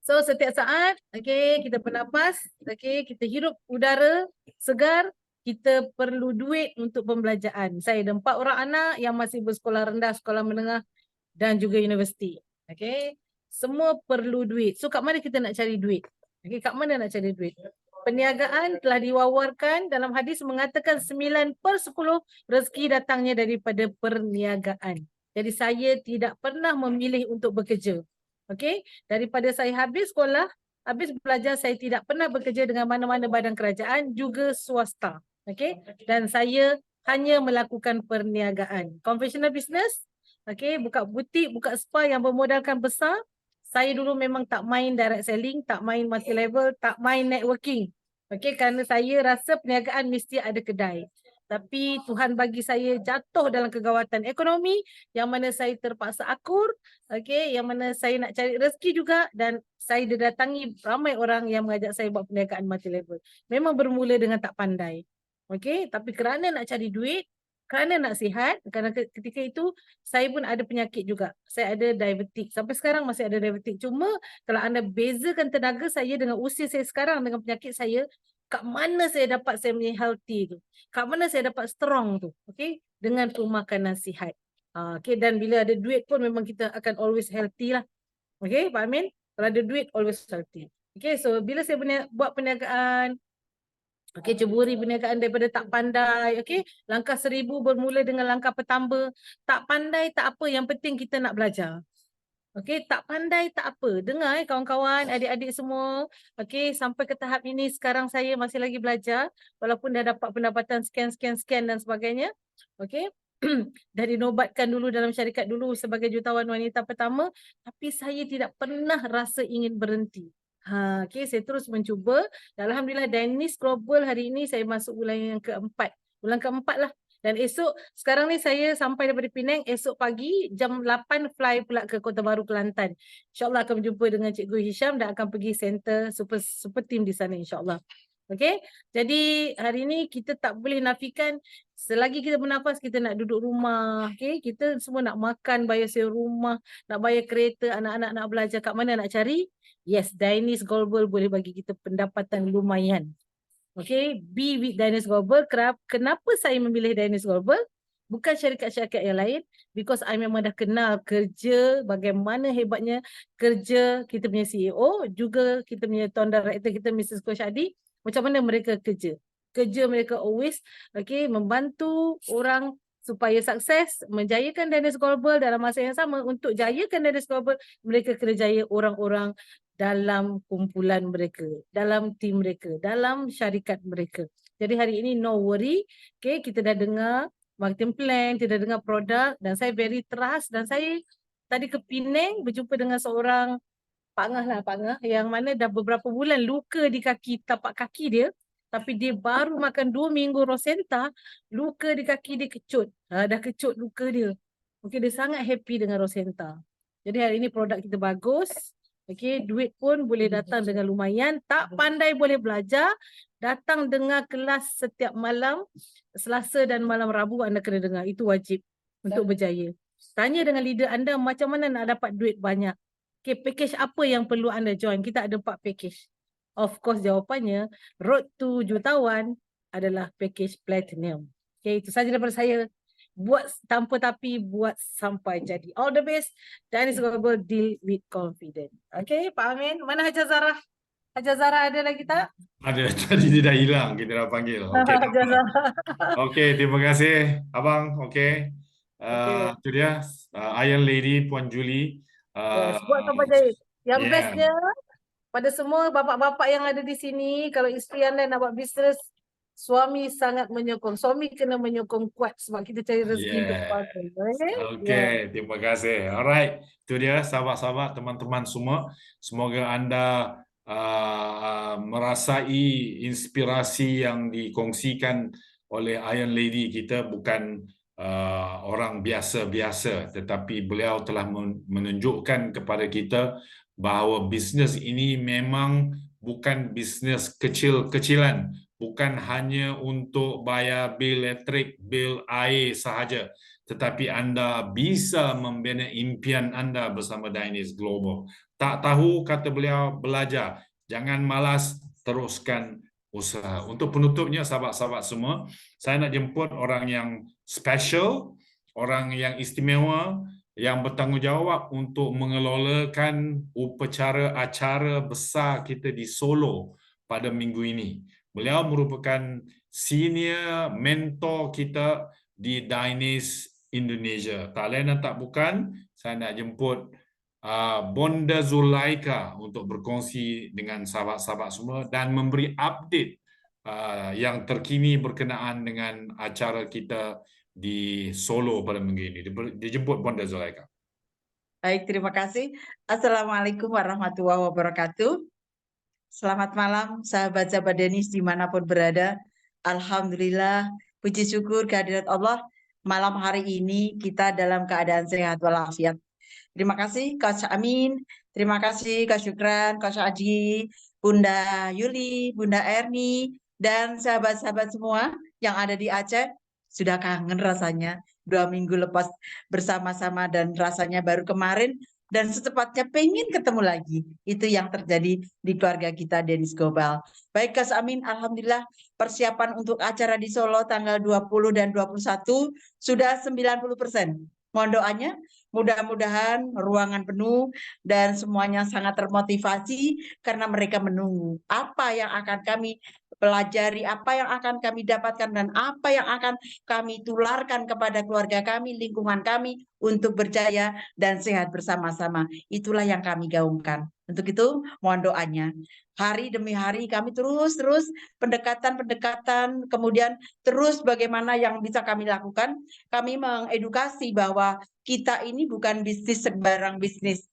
So setiap saat, okey, kita bernafas, okey, kita hirup udara segar, kita perlu duit untuk pembelajaran. Saya ada 4 orang anak yang masih bersekolah rendah, sekolah menengah dan juga universiti. Okey. Semua perlu duit. So kat mana kita nak cari duit? Okey, kat mana nak cari duit? Perniagaan telah diwawarkan dalam hadis mengatakan 9/10 rezeki datangnya daripada perniagaan. Jadi saya tidak pernah memilih untuk bekerja. Okey, daripada saya habis sekolah, habis belajar, saya tidak pernah bekerja dengan mana-mana badan kerajaan, juga swasta. Okey, dan saya hanya melakukan perniagaan. Conventional business, okey, buka butik, buka spa yang bermodalkan besar. Saya dulu memang tak main direct selling, tak main multi level, tak main networking. Okey, kerana saya rasa perniagaan mesti ada kedai. Tapi Tuhan bagi saya jatuh dalam kegawatan ekonomi yang mana saya terpaksa akur, okey, yang mana saya nak cari rezeki juga, dan saya didatangi ramai orang yang mengajak saya buat perniagaan multi level. Memang bermula dengan tak pandai. Okey, tapi kerana nak cari duit, kerana nak sihat, kerana ketika itu saya pun ada penyakit juga. Saya ada diabetik. Sampai sekarang masih ada diabetik. Cuma kalau anda bezakan tenaga saya dengan usia saya sekarang dengan penyakit saya, kat mana saya dapat saya punya healthy tu? Kat mana saya dapat strong tu? Okey, dengan pemakanan sihat. Okey, dan bila ada duit pun memang kita akan always healthy lah. Okey, Pak Amin? Kalau ada duit always healthy. Okey, so bila saya buat perniagaan, okey, ceburi perniagaan daripada tak pandai. Okey, langkah 1000 bermula dengan langkah pertama. Tak pandai tak apa, yang penting kita nak belajar. Okey, tak pandai tak apa. Dengar kawan-kawan, adik-adik semua. Okey, sampai ke tahap ini sekarang saya masih lagi belajar. Walaupun dah dapat pendapatan sekian dan sebagainya. Okey, dah dinobatkan dulu dalam syarikat dulu sebagai jutawan wanita pertama. Tapi saya tidak pernah rasa ingin berhenti. Okey, saya terus mencuba. Alhamdulillah Dainis Global hari ini saya masuk bulan yang keempat. Bulan keempat lah. Dan esok, sekarang ni saya sampai daripada Penang, esok pagi jam 8 fly pula ke Kota Baru, Kelantan. InsyaAllah akan berjumpa dengan Cikgu Hisham dan akan pergi center super team di sana insyaAllah. Okey, jadi hari ini kita tak boleh nafikan selagi kita bernafas kita nak duduk rumah, okey, kita semua nak makan, bayar sewa rumah, nak bayar kereta, anak-anak nak belajar, kat mana nak cari? Yes, Dainis Global boleh bagi kita pendapatan lumayan. Okey, be with Dainis Global. Kenapa saya memilih Dainis Global? Bukan syarikat-syarikat yang lain, because I memang dah kenal kerja, bagaimana hebatnya kerja kita punya CEO, juga kita punya Tuan Director kita Mrs. Coach Adi, macam mana mereka kerja. Kerja mereka always membantu orang supaya sukses, menjayakan Dainis Global dalam masa yang sama. Untuk jayakan Dainis Global, mereka kena jaya orang-orang dalam kumpulan mereka, dalam tim mereka, dalam syarikat mereka. Jadi hari ini no worry, okay, kita dah dengar marketing plan, kita dah dengar produk dan saya very trust dan saya tadi ke Penang berjumpa dengan seorang Pak Ngah yang mana dah beberapa bulan luka di kaki, tapak kaki dia, tapi dia baru makan 2 minggu Rosenta, luka di kaki dia kecut. Dah kecut luka dia. Okey, dia sangat happy dengan Rosenta. Jadi hari ini produk kita bagus. Okey, duit pun boleh datang dengan lumayan. Tak pandai boleh belajar. Datang dengar kelas setiap malam. Selasa dan malam Rabu anda kena dengar. Itu wajib untuk berjaya. Tanya dengan leader anda macam mana nak dapat duit banyak. Okay, package apa yang perlu anda join? Kita ada 4 package. Of course jawapannya, Road to Jutawan adalah package Platinum. Okay, itu saja daripada saya. Buat tanpa tapi, buat sampai jadi. All the best. Dainis Global, deal with confidence. Okay, Pak Amin. Mana Hajar Zarah? Hajar Zarah ada lagi tak? Ada, tadi dia dah hilang, kita dah panggil. Okey, tak Hajar apa. Zarah. Okey, terima kasih Abang. Okey. Okay. Itu dia Iron Lady Puan Julie. Yes, buat sampai jadi. Yang yeah. bestnya, pada semua bapak-bapak yang ada di sini, kalau isteri anda nak buat bisnes, suami sangat menyokong. Suami kena menyokong kuat sebab kita cari rezeki untuk keluarga. Okey, terima kasih. Alright, itu dia sahabat-sahabat, teman-teman semua. Semoga anda merasai inspirasi yang dikongsikan oleh Iron Lady kita bukan orang biasa-biasa, tetapi beliau telah menunjukkan kepada kita bahawa bisnes ini memang bukan bisnes kecil-kecilan, bukan hanya untuk bayar bil elektrik, bil air sahaja, tetapi anda bisa membina impian anda bersama Dainis Global. Tak tahu, kata beliau, belajar. Jangan malas, teruskan usaha. Untuk penutupnya, sahabat-sahabat semua, saya nak jemput orang yang special, orang yang istimewa, yang bertanggungjawab untuk mengelolakan upacara acara besar kita di Solo pada minggu ini. Beliau merupakan senior mentor kita di Dainis Indonesia. Tak lain dan tak bukan, saya nak jemput Bonda Zulaika untuk berkongsi dengan sahabat-sahabat semua dan memberi update yang terkini berkenaan dengan acara kita di Solo pada minggu ini. Dijemput Bonda Zulaika. Baik, terima kasih. Assalamualaikum warahmatullahi wabarakatuh. Selamat malam sahabat-sahabat Dainis dimanapun berada. Alhamdulillah, puji syukur kehadirat Allah. Malam hari ini kita dalam keadaan sehat walafiat. Terima kasih Coach Amin, terima kasih Coach Syukran, Coach Adi, Bunda Yuli, Bunda Erni, dan sahabat-sahabat semua yang ada di Aceh. Sudah kangen rasanya 2 minggu lepas bersama-sama dan rasanya baru kemarin dan secepatnya pengen ketemu lagi. Itu yang terjadi di keluarga kita Dainis Global. Baik Coach Amin, alhamdulillah persiapan untuk acara di Solo tanggal 20 dan 21 sudah 90%. Mohon doanya, mudah-mudahan ruangan penuh dan semuanya sangat termotivasi karena mereka menunggu apa yang akan kami pelajari, apa yang akan kami dapatkan dan apa yang akan kami tularkan kepada keluarga kami, lingkungan kami untuk berjaya dan sehat bersama-sama. Itulah yang kami gaungkan. Untuk itu mohon doanya. Hari demi hari kami terus pendekatan, kemudian terus bagaimana yang bisa kami lakukan. Kami mengedukasi bahwa kita ini bukan bisnis sembarang bisnis,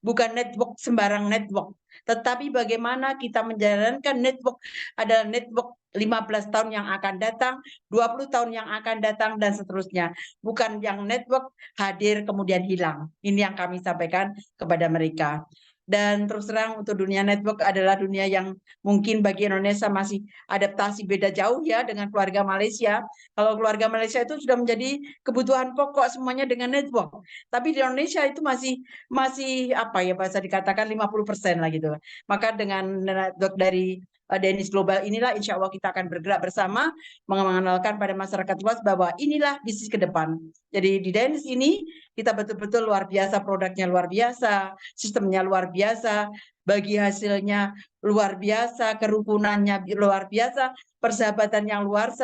bukan network sembarang network, tetapi bagaimana kita menjalankan network adalah network 15 tahun yang akan datang, 20 tahun yang akan datang, dan seterusnya. Bukan yang network hadir kemudian hilang. Ini yang kami sampaikan kepada mereka. Dan terus terang untuk dunia network adalah dunia yang mungkin bagi Indonesia masih adaptasi beda jauh ya dengan keluarga Malaysia. Kalau keluarga Malaysia itu sudah menjadi kebutuhan pokok semuanya dengan network. Tapi di Indonesia itu masih apa ya bahasa dikatakan 50% lah gitu. Maka dengan network dari Danish Global inilah insya Allah kita akan bergerak bersama mengenalkan pada masyarakat luas bahwa inilah bisnis ke depan. Jadi di Danish ini kita betul-betul luar biasa, produknya luar biasa, sistemnya luar biasa, bagi hasilnya luar biasa, kerukunannya luar biasa, persahabatan yang luar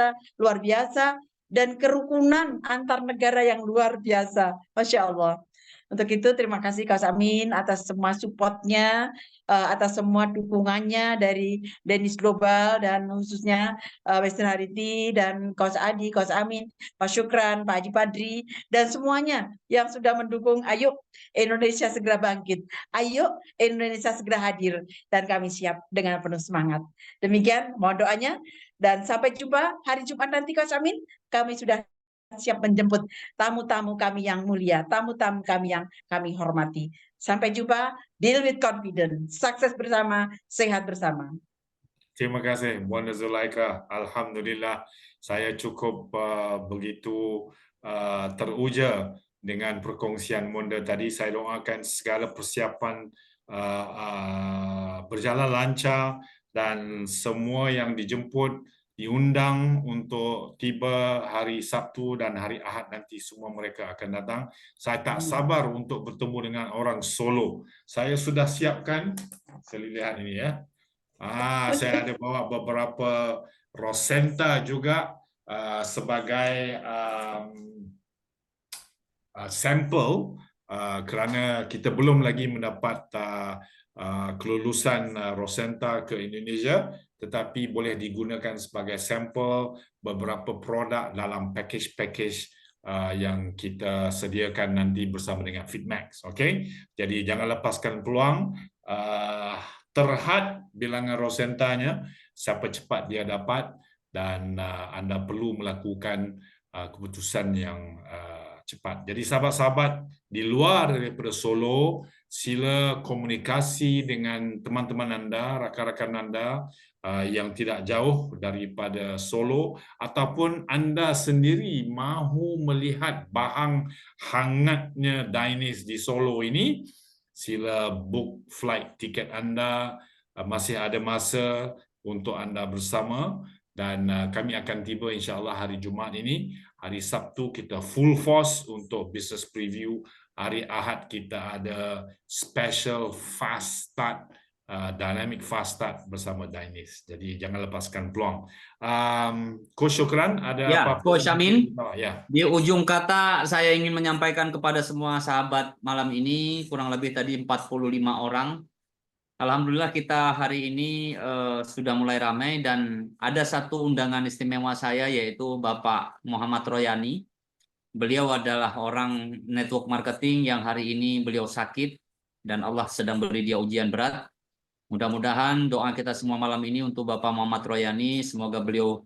biasa, dan kerukunan antar negara yang luar biasa. Masya Allah. Untuk itu terima kasih Coach Amin atas semua supportnya, atas semua dukungannya dari Danish Global dan khususnya Western Harity dan Coach Adi, Coach Amin, Pak Syukran, Pak Haji Padri, dan semuanya yang sudah mendukung. Ayo Indonesia segera bangkit, ayo Indonesia segera hadir, dan kami siap dengan penuh semangat. Demikian mohon doanya dan sampai jumpa hari Jumat nanti Coach Amin. Kami sudah siap menjemput tamu-tamu kami yang mulia, tamu-tamu kami yang kami hormati. Sampai jumpa, deal with confidence. Sukses bersama, sehat bersama. Terima kasih, Buana Zulaika. Alhamdulillah, saya cukup begitu teruja dengan perkongsian Monda tadi. Saya doakan segala persiapan berjalan lancar dan semua yang dijemput diundang untuk tiba hari Sabtu dan hari Ahad nanti semua mereka akan datang. Saya tak sabar untuk bertemu dengan orang Solo. Saya sudah siapkan, saya lihat ini ya. Saya ada bawa beberapa rosenta juga sebagai sampel kerana kita belum lagi mendapat kelulusan rosenta ke Indonesia, tetapi boleh digunakan sebagai sampel beberapa produk dalam package-package yang kita sediakan nanti bersama dengan Fitmax. Okay? Jadi jangan lepaskan peluang. Terhad bilangan rosentanya, siapa cepat dia dapat, dan anda perlu melakukan keputusan yang cepat. Jadi sahabat-sahabat di luar daripada Solo, sila komunikasi dengan teman-teman anda, rakan-rakan anda yang tidak jauh daripada Solo, ataupun anda sendiri mahu melihat bahang hangatnya Danish di Solo ini, sila book flight tiket anda, masih ada masa untuk anda bersama, dan kami akan tiba insya-Allah hari Jumaat ini. Hari Sabtu kita full force untuk business preview. Hari Ahad kita ada special fast start, dynamic fast start bersama Danish. Jadi jangan lepaskan peluang. Coach Syukran, ada Ya, apa-apa? Coach Amin. Ya. Di ujung kata saya ingin menyampaikan kepada semua sahabat malam ini, kurang lebih tadi 45 orang. Alhamdulillah kita hari ini sudah mulai ramai dan ada satu undangan istimewa saya yaitu Bapak Muhammad Royani. Beliau adalah orang network marketing yang hari ini beliau sakit dan Allah sedang beri dia ujian berat. Mudah-mudahan doa kita semua malam ini untuk Bapak Muhammad Royani, semoga beliau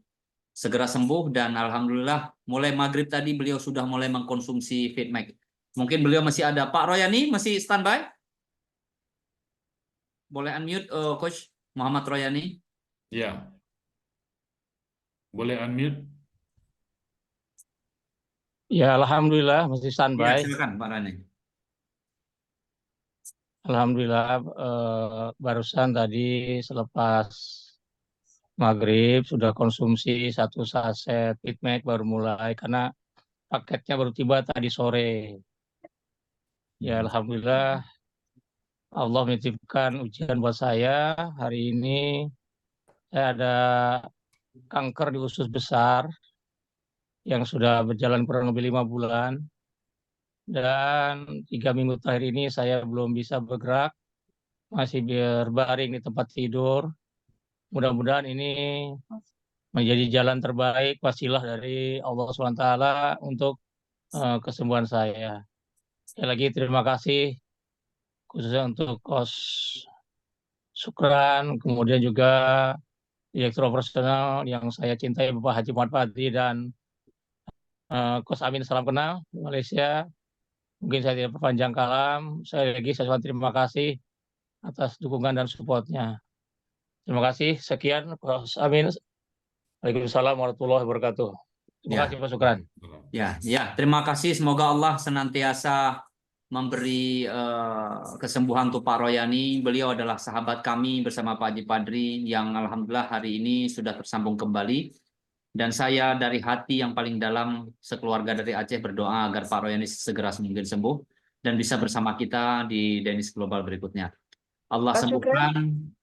segera sembuh, dan alhamdulillah mulai maghrib tadi beliau sudah mulai mengkonsumsi Fitmax. Mungkin beliau masih ada. Pak Royani masih standby? Boleh unmute, Coach Muhammad Royani? Ya. Boleh unmute? Ya, alhamdulillah masih Ya, standby. silakan Pak Royani. Alhamdulillah barusan tadi selepas maghrib sudah konsumsi 1 saset Fitmax, baru mulai karena paketnya baru tiba tadi sore. Ya, alhamdulillah Allah menitipkan ujian buat saya. Hari ini saya ada kanker di usus besar yang sudah berjalan kurang lebih 5 bulan. Dan 3 minggu terakhir ini saya belum bisa bergerak, masih berbaring di tempat tidur. Mudah-mudahan ini menjadi jalan terbaik, wasilah dari Allah SWT untuk kesembuhan saya. Sekali lagi terima kasih khususnya untuk Coach Syukran, kemudian juga Direktur Operasional yang saya cintai Bapak Haji Muhammad Padri, dan Coach Amin, salam kenal di Malaysia. Mungkin saya tidak perpanjang kalam. Saya lagi saya terima kasih atas dukungan dan supportnya. Terima kasih. Sekian, Pak Amin. Waalaikumsalam warahmatullahi wabarakatuh. Terima Ya. kasih, Pak Sukran. Ya, terima kasih. Semoga Allah senantiasa memberi kesembuhan untuk Pak Royani. Beliau adalah sahabat kami bersama Pak Haji Padri yang alhamdulillah hari ini sudah tersambung kembali. Dan saya dari hati yang paling dalam sekeluarga dari Aceh berdoa agar Pak Royani segera mungkin sembuh dan bisa bersama kita di Denis Global berikutnya. Allah Pak Sukran, sembuhkan.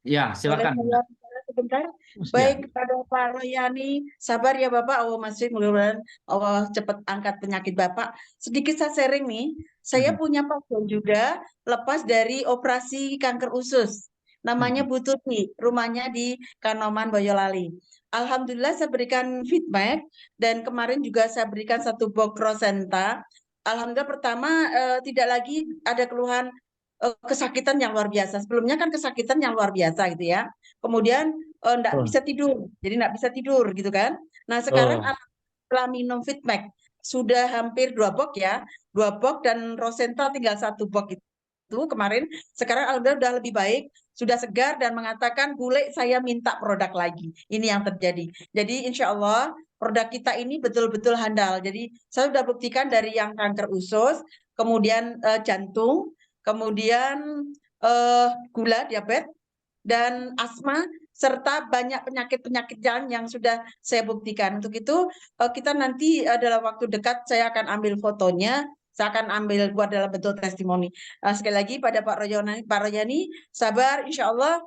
Ya, silakan. boleh saya bicara sebentar? Ya. Baik, kepada Pak Royani, sabar ya Bapak. Allah masih mudah-mudahan Allah cepat angkat penyakit Bapak. Sedikit saya sharing nih, saya punya pasien juga lepas dari operasi kanker usus. Namanya Bu Tuti, rumahnya di Kanoman, Boyolali. Alhamdulillah saya berikan feedback dan kemarin juga saya berikan 1 box Rosenta. Alhamdulillah pertama tidak lagi ada keluhan kesakitan yang luar biasa. Sebelumnya kan kesakitan yang luar biasa gitu ya. Kemudian enggak bisa tidur. Jadi enggak bisa tidur gitu kan. Nah, sekarang setelah minum feedback sudah hampir 2 box ya. 2 box dan Rosenta tinggal 1 box itu kemarin. Sekarang alhamdulillah sudah lebih baik, sudah segar dan mengatakan bule saya minta produk lagi. Ini yang terjadi. Jadi insya Allah produk kita ini betul-betul handal. Jadi saya sudah buktikan dari yang kanker usus, kemudian jantung, kemudian gula, diabetes, dan asma, serta banyak penyakit-penyakit jalan yang sudah saya buktikan. Untuk itu kita nanti dalam waktu dekat saya akan ambil fotonya, saya akan ambil buat dalam bentuk testimoni. Sekali lagi pada Pak Royani, sabar, insya Allah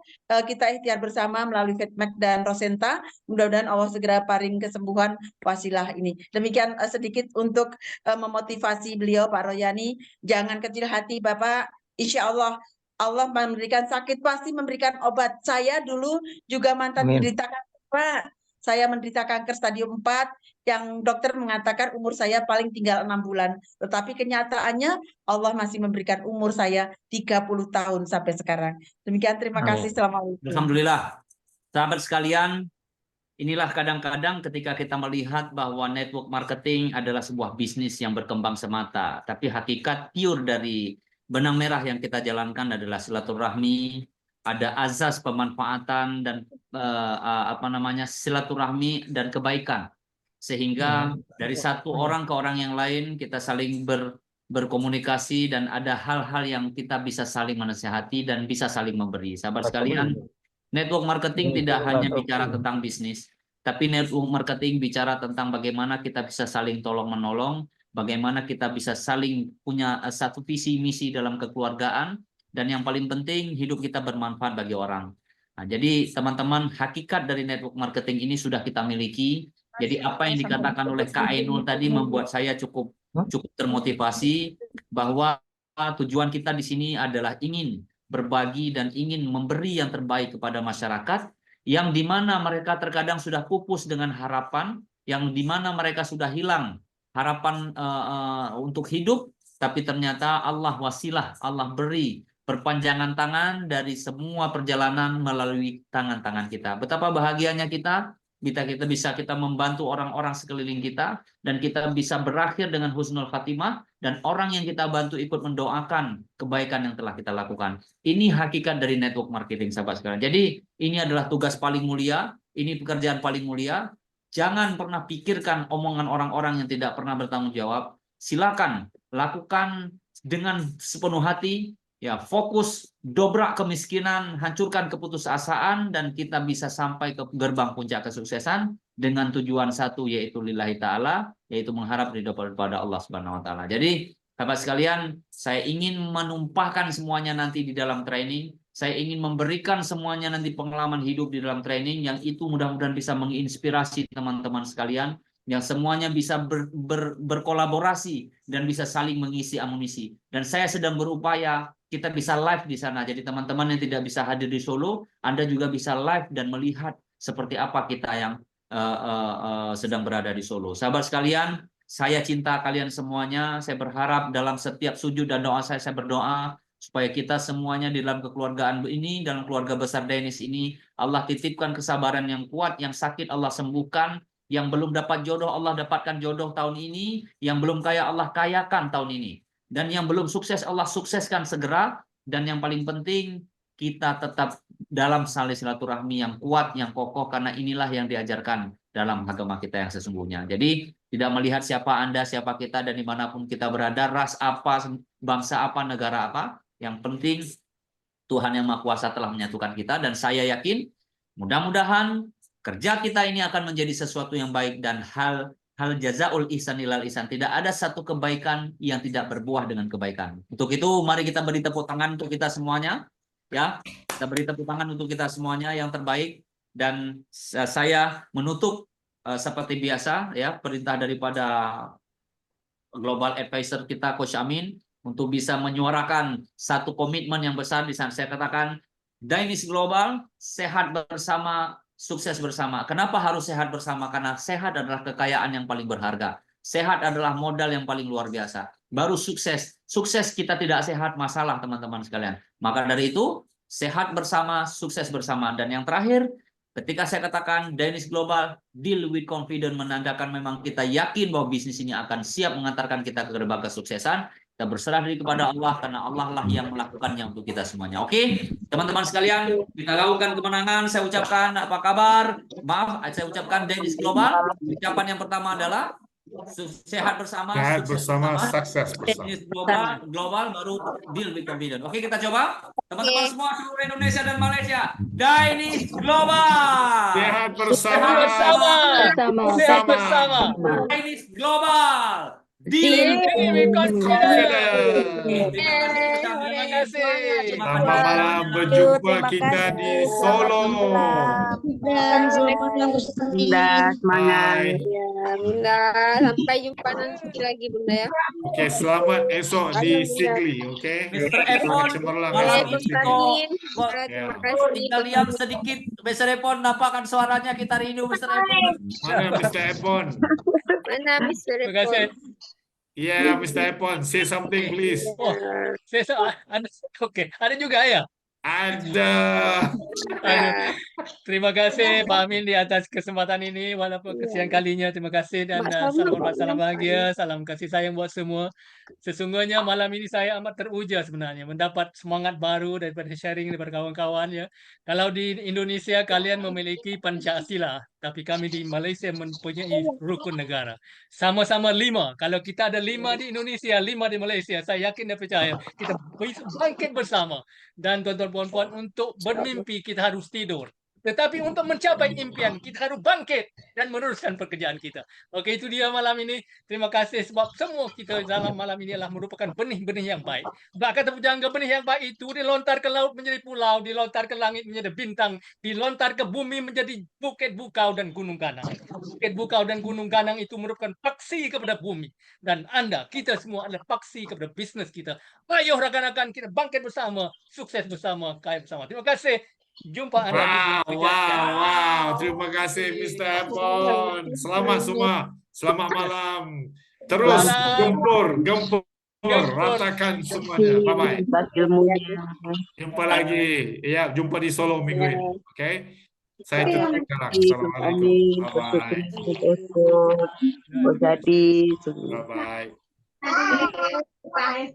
kita ikhtiar bersama melalui feedback dan Rosenta. Mudah-mudahan Allah segera paring kesembuhan wasilah ini. Demikian sedikit untuk memotivasi beliau Pak Royani. Jangan kecil hati Bapak. Insya Allah Allah memberikan sakit pasti memberikan obat. Saya dulu juga mantan menderita kanker, Pak. Saya menderita kanker stadium 4 yang dokter mengatakan umur saya paling tinggal 6 bulan. Tetapi kenyataannya Allah masih memberikan umur saya 30 tahun sampai sekarang. Demikian, terima kasih. Assalamualaikum. Alhamdulillah. Sahabat sekalian, inilah kadang-kadang ketika kita melihat bahwa network marketing adalah sebuah bisnis yang berkembang semata. Tapi hakikat pure dari benang merah yang kita jalankan adalah silaturahmi, ada azas pemanfaatan dan silaturahmi dan kebaikan, sehingga dari satu orang ke orang yang lain kita saling berkomunikasi dan ada hal-hal yang kita bisa saling menasihati dan bisa saling memberi. Sahabat sekalian, network marketing tidak hanya bicara tentang bisnis, tapi network marketing bicara tentang bagaimana kita bisa saling tolong menolong, bagaimana kita bisa saling punya satu visi misi dalam kekeluargaan, dan yang paling penting hidup kita bermanfaat bagi orang. Nah, jadi teman-teman, hakikat dari network marketing ini sudah kita miliki. Jadi apa yang dikatakan oleh Kak Ainul tadi membuat saya cukup termotivasi bahwa tujuan kita di sini adalah ingin berbagi dan ingin memberi yang terbaik kepada masyarakat, yang dimana mereka terkadang sudah pupus dengan harapan, yang dimana mereka sudah hilang harapan untuk hidup, tapi ternyata Allah wasilah, Allah beri perpanjangan tangan dari semua perjalanan melalui tangan-tangan kita. Betapa bahagianya kita bisa membantu orang-orang sekeliling kita, dan kita bisa berakhir dengan husnul khatimah, dan orang yang kita bantu ikut mendoakan kebaikan yang telah kita lakukan. Ini hakikat dari network marketing, sahabat sekalian. Jadi ini adalah tugas paling mulia, ini pekerjaan paling mulia. Jangan pernah pikirkan omongan orang-orang yang tidak pernah bertanggung jawab. Silakan lakukan dengan sepenuh hati, ya, fokus, dobrak kemiskinan, hancurkan keputusasaan, dan kita bisa sampai ke gerbang puncak kesuksesan dengan tujuan satu, yaitu lillahi ta'ala, yaitu mengharap ridho pada Allah Subhanahu wa Ta'ala. Jadi sahabat sekalian, saya ingin menumpahkan semuanya nanti di dalam training. Saya ingin memberikan semuanya nanti pengalaman hidup di dalam training, yang itu mudah-mudahan bisa menginspirasi teman-teman sekalian, yang semuanya bisa berkolaborasi dan bisa saling mengisi amunisi. Dan saya sedang berupaya kita bisa live di sana. Jadi teman-teman yang tidak bisa hadir di Solo, Anda juga bisa live dan melihat seperti apa kita yang sedang berada di Solo. Sahabat sekalian, saya cinta kalian semuanya. Saya berharap dalam setiap sujud dan doa saya berdoa supaya kita semuanya di dalam kekeluargaan ini, dalam keluarga besar Denis ini, Allah titipkan kesabaran yang kuat, yang sakit Allah sembuhkan, yang belum dapat jodoh Allah dapatkan jodoh tahun ini, yang belum kaya Allah kayakan tahun ini, dan yang belum sukses Allah sukseskan segera, dan yang paling penting kita tetap dalam saling silaturahmi yang kuat, yang kokoh, karena inilah yang diajarkan dalam agama kita yang sesungguhnya. Jadi tidak melihat siapa Anda, siapa kita, dan dimanapun kita berada, ras apa, bangsa apa, negara apa, yang penting Tuhan Yang Maha Kuasa telah menyatukan kita, dan saya yakin mudah-mudahan kerja kita ini akan menjadi sesuatu yang baik, dan hal jazaul ihsan ilal ihsan. Tidak ada satu kebaikan yang tidak berbuah dengan kebaikan. Untuk itu mari kita beri tepuk tangan untuk kita semuanya, ya. Kita beri tepuk tangan untuk kita semuanya yang terbaik. Dan saya menutup seperti biasa, ya, perintah daripada Global Advisor kita Coach Amin untuk bisa menyuarakan satu komitmen yang besar. Di sana saya katakan Dainis Global sehat bersama, sukses bersama. Kenapa harus sehat bersama? Karena sehat adalah kekayaan yang paling berharga. Sehat adalah modal yang paling luar biasa. Baru sukses. Sukses kita tidak sehat, masalah teman-teman sekalian. Maka dari itu, sehat bersama, sukses bersama. Dan yang terakhir, ketika saya katakan Dainis Global, deal with confidence, menandakan memang kita yakin bahwa bisnis ini akan siap mengantarkan kita ke gerbang kesuksesan. Kita berserah diri kepada Allah, karena Allah lah yang melakukannya untuk kita semuanya. Oke, teman-teman sekalian, kita lakukan kemenangan. Saya ucapkan apa kabar? Maaf, saya ucapkan Dainis Global. Ucapan yang pertama adalah sehat bersama, Sehat sukses bersama, bersama. sukses bersama. Dainis Global baru deal with confidence. Oke, kita coba. Teman-teman semua seluruh Indonesia dan Malaysia. Dainis Global. Sehat bersama. Sehat bersama. Dainis Global. Deal with confidence. Terima kasih. Selamat malam, berjumpa kita di Solo. Semangat. Bye. Ya, Bunda. Sampai jumpa nanti lagi, Bunda ya. Oke, selamat esok di Sigli, oke? Mr. Epon, Cemerlang malam esok di ini Sigli. kok Terima kasih. tinggal diam sedikit. Mr. Epon, nampakkan suaranya kita rindu Mr. Epon. Mana Mr. Epon? Mana Mr. Terima kasih. Yeah, Mr. Epon, say something please. Oh, oke, ada juga ya. Ada. Aduh. Terima kasih Pak Amin di atas kesempatan ini, walaupun kesian kalinya. Terima kasih, dan salam hormat, salam bahagia, salam kasih sayang buat semua. Sesungguhnya malam ini saya amat teruja sebenarnya mendapat semangat baru daripada sharing daripada kawan-kawan ya. Kalau di Indonesia kalian memiliki Pancasila, tapi kami di Malaysia mempunyai rukun negara. Sama-sama 5. Kalau kita ada 5 di Indonesia, 5 di Malaysia, saya yakin dan percaya kita bisa bangkit bersama. Dan tuan-tuan puan-puan, untuk bermimpi kita harus tidur. Tetapi untuk mencapai impian, kita harus bangkit dan meneruskan pekerjaan kita. Oke, itu dia malam ini. Terima kasih sebab semua kita dalam malam ini adalah merupakan benih-benih yang baik. Bahkan terpujangga benih yang baik itu dilontar ke laut menjadi pulau, dilontar ke langit menjadi bintang, dilontar ke bumi menjadi bukit bukau dan gunung ganang. Bukit bukau dan gunung ganang itu merupakan paksi kepada bumi. Dan Anda, kita semua adalah paksi kepada bisnis kita. Ayo rekan-rekan, kita bangkit bersama, sukses bersama, kaya bersama. Terima kasih. Jumpa Anda. Wow. Terima kasih Mr. Epon. Selamat semua. Selamat malam. Terus gempur. Ratakan semuanya. Bye-bye. Jumpa lagi. Ya, jumpa di Solo minggu ini. Oke. Saya tutup sekarang. Assalamualaikum. Bye-bye. Bye-bye.